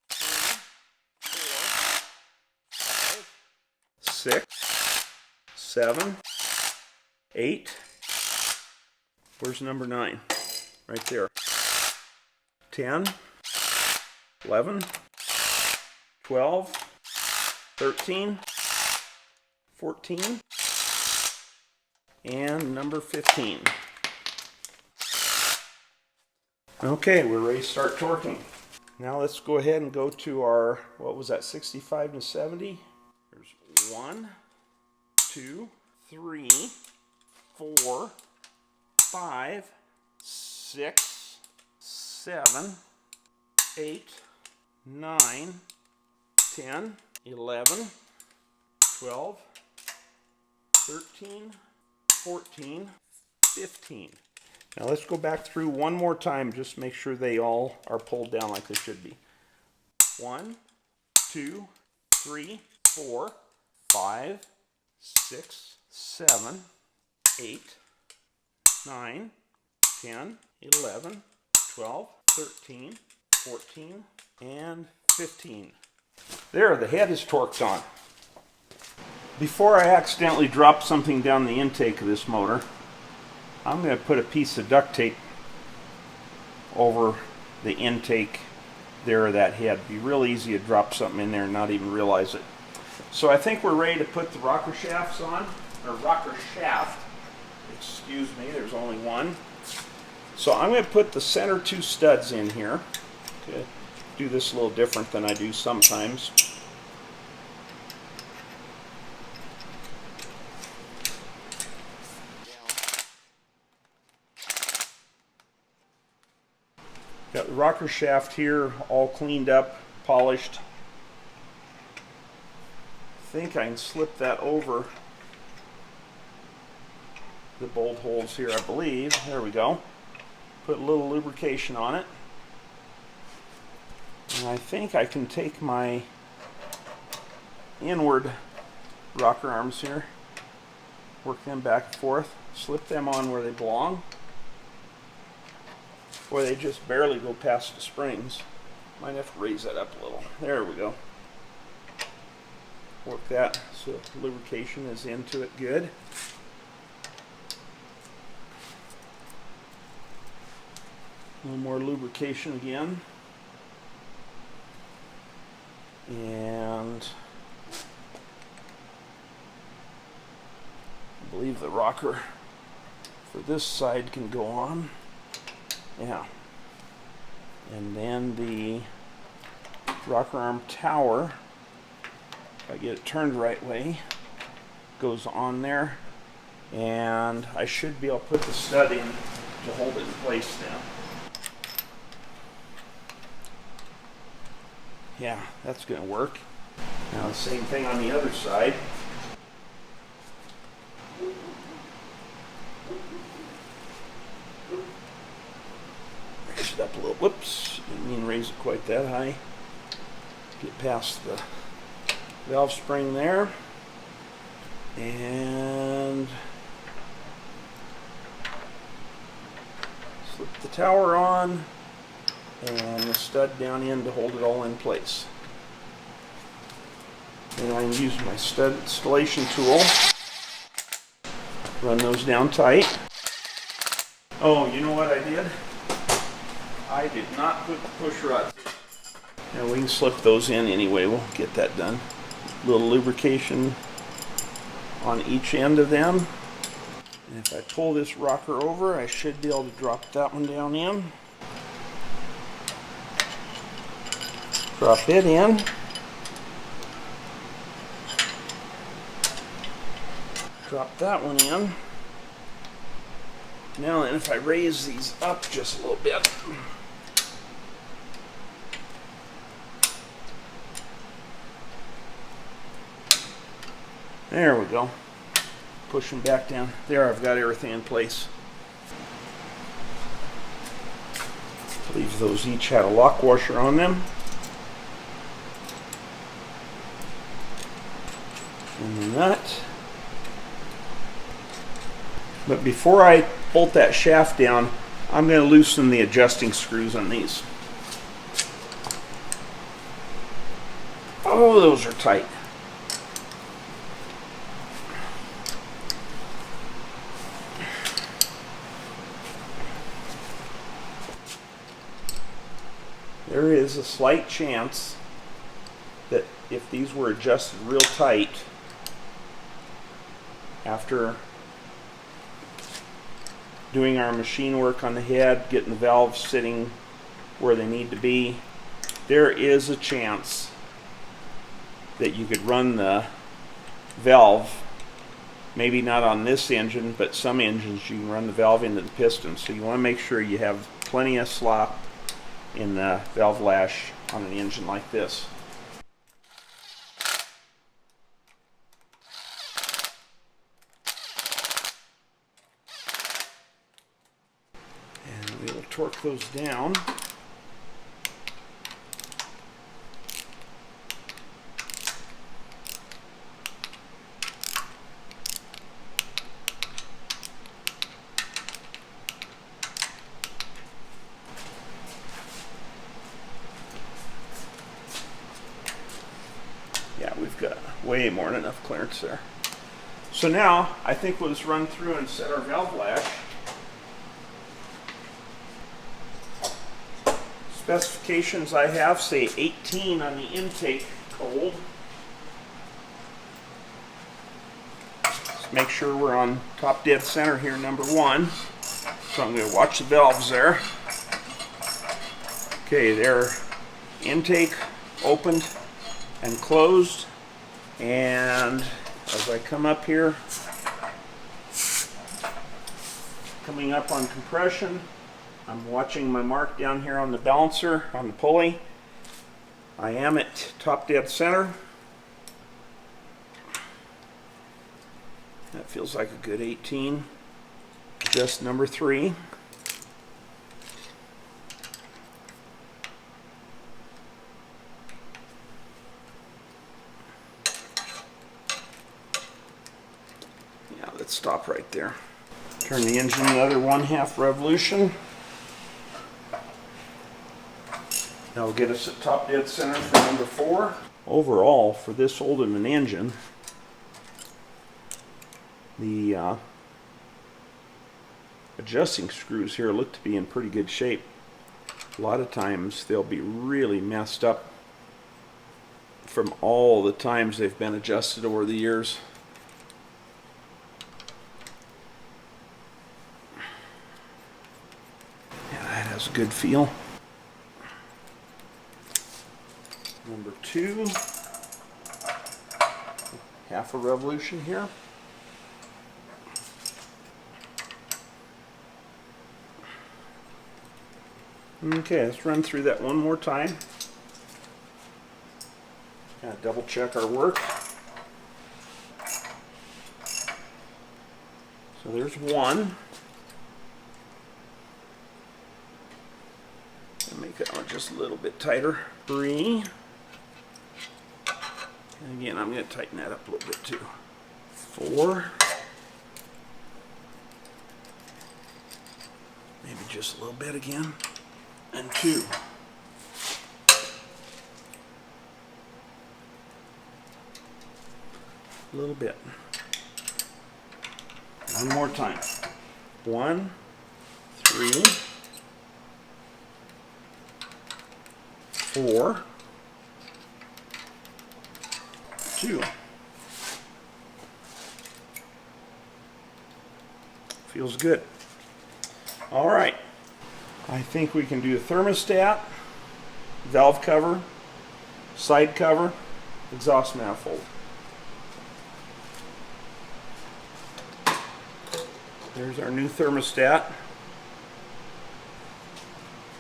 2, 3, 4, 5, 6, 7, 8. Where's number 9? Right there. 10, 11, 12, 13, 14, and number 15. Okay, we're ready to start torquing. Now let's go ahead and go to our, what was that, 65 to 70? There's 1, 2, 3, 4, 5, 6, 7, 8, 9, 10, 11, 12, 13, 14, 15. Now let's go back through one more time, just make sure they all are pulled down like they should be. 1, 2, 3, 4, 5, 6, 7, 8, 9, 10, 11, 12, 13, 14, and 15. There, the head is torqued on. Before I accidentally drop something down the intake of this motor, I'm going to put a piece of duct tape over the intake there of that head. It'd be real easy to drop something in there and not even realize it. So I think we're ready to put the rocker shafts on, or rocker shaft. Excuse me, there's only one. So I'm going to put the center 2 studs in here. To do this a little different than I do sometimes. Got the rocker shaft here all cleaned up, polished. I think I can slip that over the bolt holes here, I believe. There we go. Put a little lubrication on it. And I think I can take my inward rocker arms here, work them back and forth, slip them on where they belong. Boy, they just barely go past the springs. Might have to raise that up a little. There we go. Work that so lubrication is into it good. A little more lubrication again. And I believe the rocker for this side can go on. Yeah. And then the rocker arm tower, if I get it turned the right way, goes on there, and I should be able to put the stud in to hold it in place now. Yeah, that's going to work. Now the same thing on the other side. Raise it up a little. Whoops, didn't mean to raise it quite that high. Get past the valve spring there. And slip the tower on and the stud down in to hold it all in place. And I'm using my stud installation tool. Run those down tight. Oh, you know what I did? I did not put the push rods in. Now we can slip those in anyway. We'll get that done. A little lubrication on each end of them. And if I pull this rocker over, I should be able to drop that one down in. Drop it in. Drop that one in. Now then, if I raise these up just a little bit. There we go. Push them back down. There, I've got everything in place. I believe those each had a lock washer on them. And the nut. But before I bolt that shaft down, I'm going to loosen the adjusting screws on these. Oh, those are tight. There is a slight chance that if these were adjusted real tight after doing our machine work on the head, getting the valves sitting where they need to be, there is a chance that you could run the valve, maybe not on this engine, but some engines you can run the valve into the piston. So you want to make sure you have plenty of slop in the valve lash on an engine like this. And we will torque those down. Yeah, we've got way more than enough clearance there. So now, I think we'll just run through and set our valve lash. Specifications I have say 18 on the intake cold. Let's make sure we're on top dead center here, number 1. So I'm going to watch the valves there. Okay, they're intake opened and closed, and as I come up here, coming up on compression, I'm watching my mark down here on the balancer, on the pulley. I am at top dead center. That feels like a good 18. Just number 3. Let's stop right there. Turn the engine another 1/2 revolution. That'll get us at top dead center for number 4. Overall, for this old of an engine, the adjusting screws here look to be in pretty good shape. A lot of times they'll be really messed up from all the times they've been adjusted over the years. A good feel. Number 2, 1/2 revolution here. Okay, let's run through that one more time. Kind of double check our work. So there's one. And make that one just a little bit tighter. 3. And again, I'm going to tighten that up a little bit too. 4. Maybe just a little bit again. And 2. A little bit. One more time. 1, 3, 4, 2. Feels good. All right. I think we can do a thermostat, valve cover, side cover, exhaust manifold. There's our new thermostat.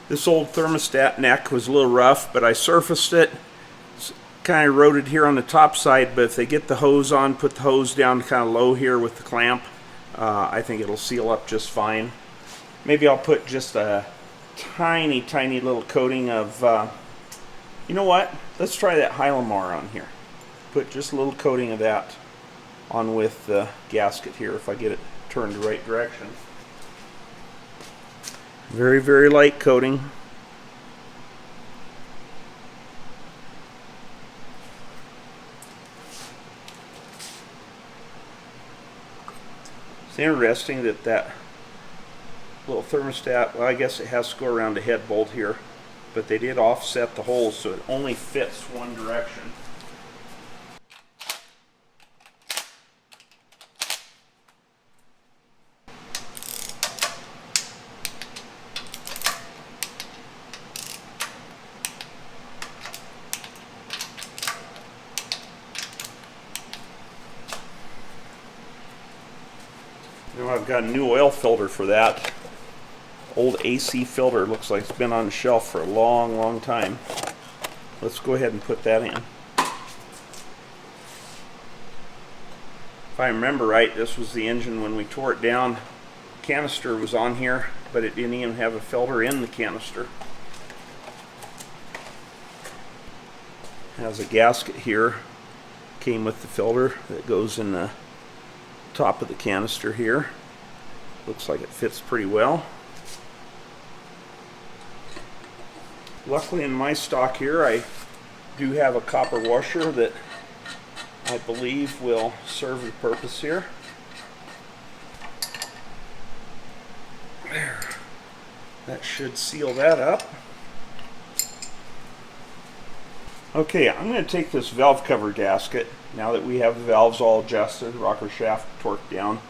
This old thermostat neck was a little rough, but I surfaced it. It's kind of eroded here on the top side, but if they get the hose on, put the hose down kind of low here with the clamp, I think it'll seal up just fine. Maybe I'll put just a tiny little coating of, you know what? Let's try that Hylamar on here. Put just a little coating of that on with the gasket here if I get it turned the right direction. Very light coating. It's interesting that that little thermostat, well, I guess it has to go around the head bolt here, but they did offset the holes so it only fits one direction. You know, I've got a new oil filter for that. Old AC filter, looks like it's been on the shelf for a long time. Let's go ahead and put that in. If I remember right, this was the engine when we tore it down. Canister was on here, but it didn't even have a filter in the canister. It has a gasket here. Came with the filter that goes in the top of the canister here. Looks like it fits pretty well. Luckily in my stock here I do have a copper washer that I believe will serve the purpose here. There. That should seal that up. Okay, I'm going to take this valve cover gasket, now that we have the valves all adjusted, rocker shaft torqued down,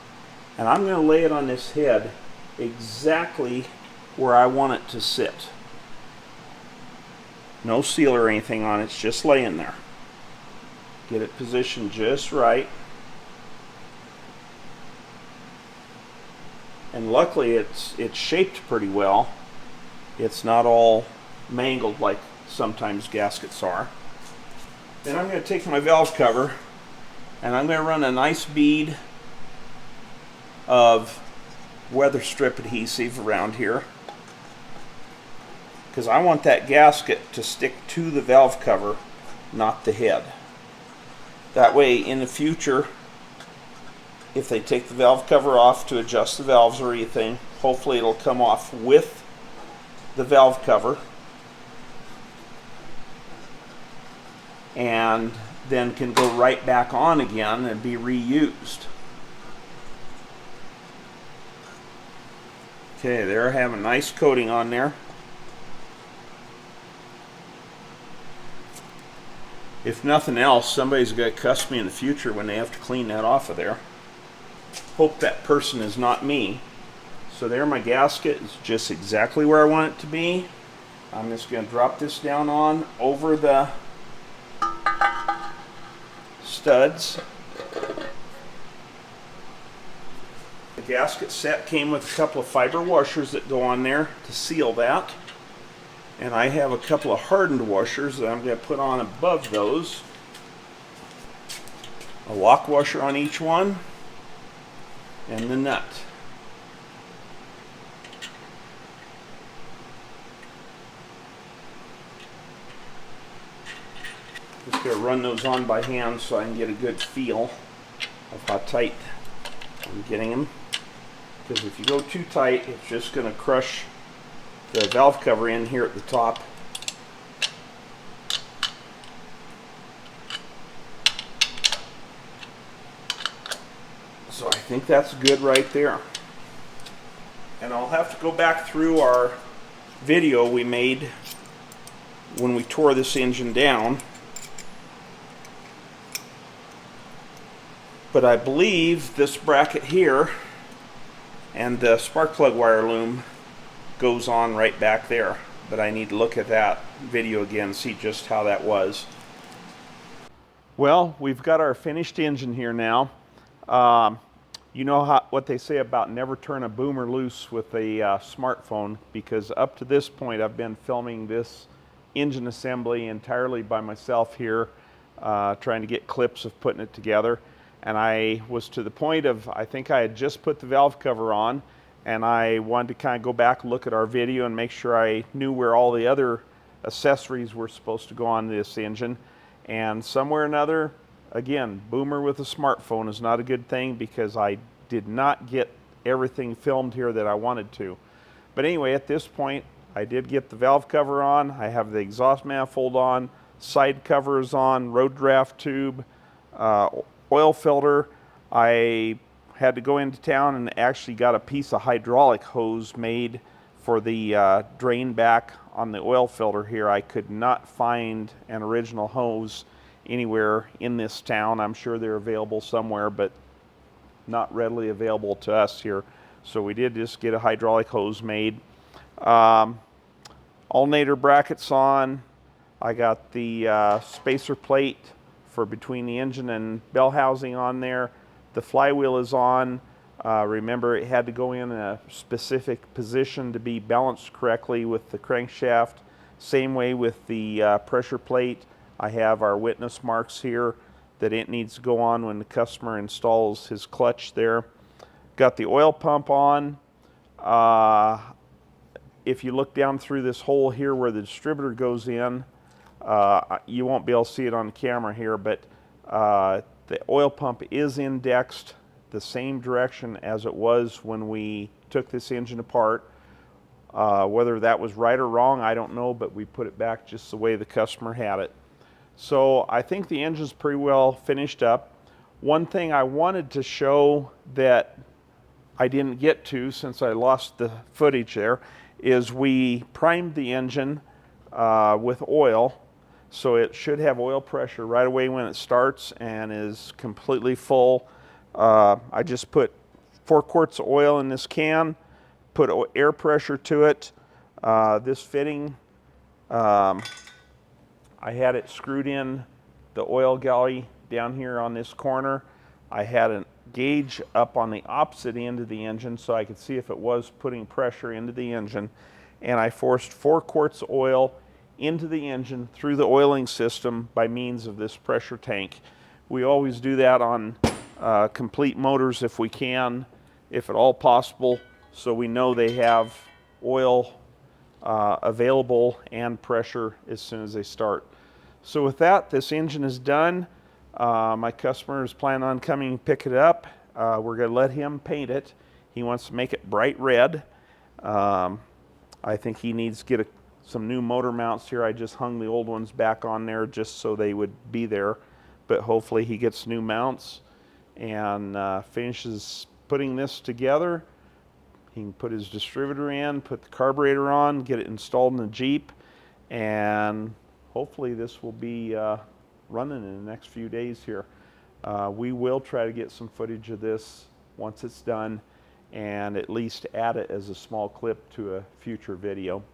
and I'm going to lay it on this head exactly where I want it to sit. No seal or anything on it, it's just laying there. Get it positioned just right. And luckily it's shaped pretty well. It's not all mangled like sometimes gaskets are. Then I'm going to take my valve cover and I'm going to run a nice bead of weather strip adhesive around here, because I want that gasket to stick to the valve cover, not the head. That way in the future, if they take the valve cover off to adjust the valves or anything, hopefully it'll come off with the valve cover and then can go right back on again and be reused. Okay, there I have a nice coating on there. If nothing else, somebody's going to cuss me in the future when they have to clean that off of there. Hope that person is not me. So there, my gasket is just exactly where I want it to be. I'm just going to drop this down on over the studs. The gasket set came with a couple of fiber washers that go on there to seal that. And I have a couple of hardened washers that I'm going to put on above those. A lock washer on each one, and the nut. Just going to run those on by hand so I can get a good feel of how tight I'm getting them. Because if you go too tight, it's just going to crush the valve cover in here at the top. So I think that's good right there. And I'll have to go back through our video we made when we tore this engine down. But I believe this bracket here and the spark plug wire loom goes on right back there. But I need to look at that video again, see just how that was. Well, we've got our finished engine here now. You know what they say about never turn a boomer loose with a smartphone, because up to this point I've been filming this engine assembly entirely by myself here, trying to get clips of putting it together. And I was to the point of, I think I had just put the valve cover on, and I wanted to kind of go back and look at our video and make sure I knew where all the other accessories were supposed to go on this engine. And somewhere or another, again, boomer with a smartphone is not a good thing, because I did not get everything filmed here that I wanted to. But anyway, at this point, I did get the valve cover on. I have the exhaust manifold on, side covers on, road draft tube, oil filter. I had to go into town and actually got a piece of hydraulic hose made for the drain back on the oil filter here. I could not find an original hose anywhere in this town. I'm sure they're available somewhere, but not readily available to us here. So we did just get a hydraulic hose made. Alternator brackets on. I got the spacer plate for between the engine and bell housing on there. The flywheel is on. Remember, it had to go in a specific position to be balanced correctly with the crankshaft. Same way with the pressure plate. I have our witness marks here that it needs to go on when the customer installs his clutch there. Got the oil pump on. If you look down through this hole here where the distributor goes in, you won't be able to see it on the camera here, but the oil pump is indexed the same direction as it was when we took this engine apart. Whether that was right or wrong, I don't know, but we put it back just the way the customer had it. So I think the engine's pretty well finished up. One thing I wanted to show that I didn't get to, since I lost the footage there, is we primed the engine with oil. So it should have oil pressure right away when it starts and is completely full. I just put 4 quarts of oil in this can, put air pressure to it. This fitting, I had it screwed in the oil galley down here on this corner. I had a gauge up on the opposite end of the engine so I could see if it was putting pressure into the engine. And I forced 4 quarts of oil into the engine through the oiling system by means of this pressure tank. We always do that on complete motors if we can, if at all possible, so we know they have oil available and pressure as soon as they start. So with that, this engine is done. My customer is planning on coming and pick it up. We're going to let him paint it. He wants to make it bright red. I think he needs to get some new motor mounts here. I just hung the old ones back on there just so they would be there, but hopefully he gets new mounts and finishes putting this together. He can put his distributor in, put the carburetor on, get it installed in the Jeep, and hopefully this will be running in the next few days here. We will try to get some footage of this once it's done and at least add it as a small clip to a future video.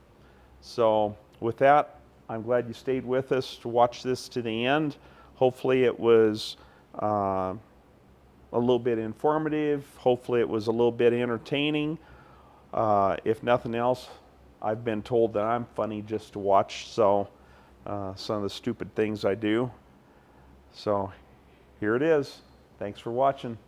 So with that, I'm glad you stayed with us to watch this to the end. Hopefully it was a little bit informative. Hopefully it was a little bit entertaining. If nothing else, I've been told that I'm funny just to watch, so some of the stupid things I do. So here it is. Thanks for watching.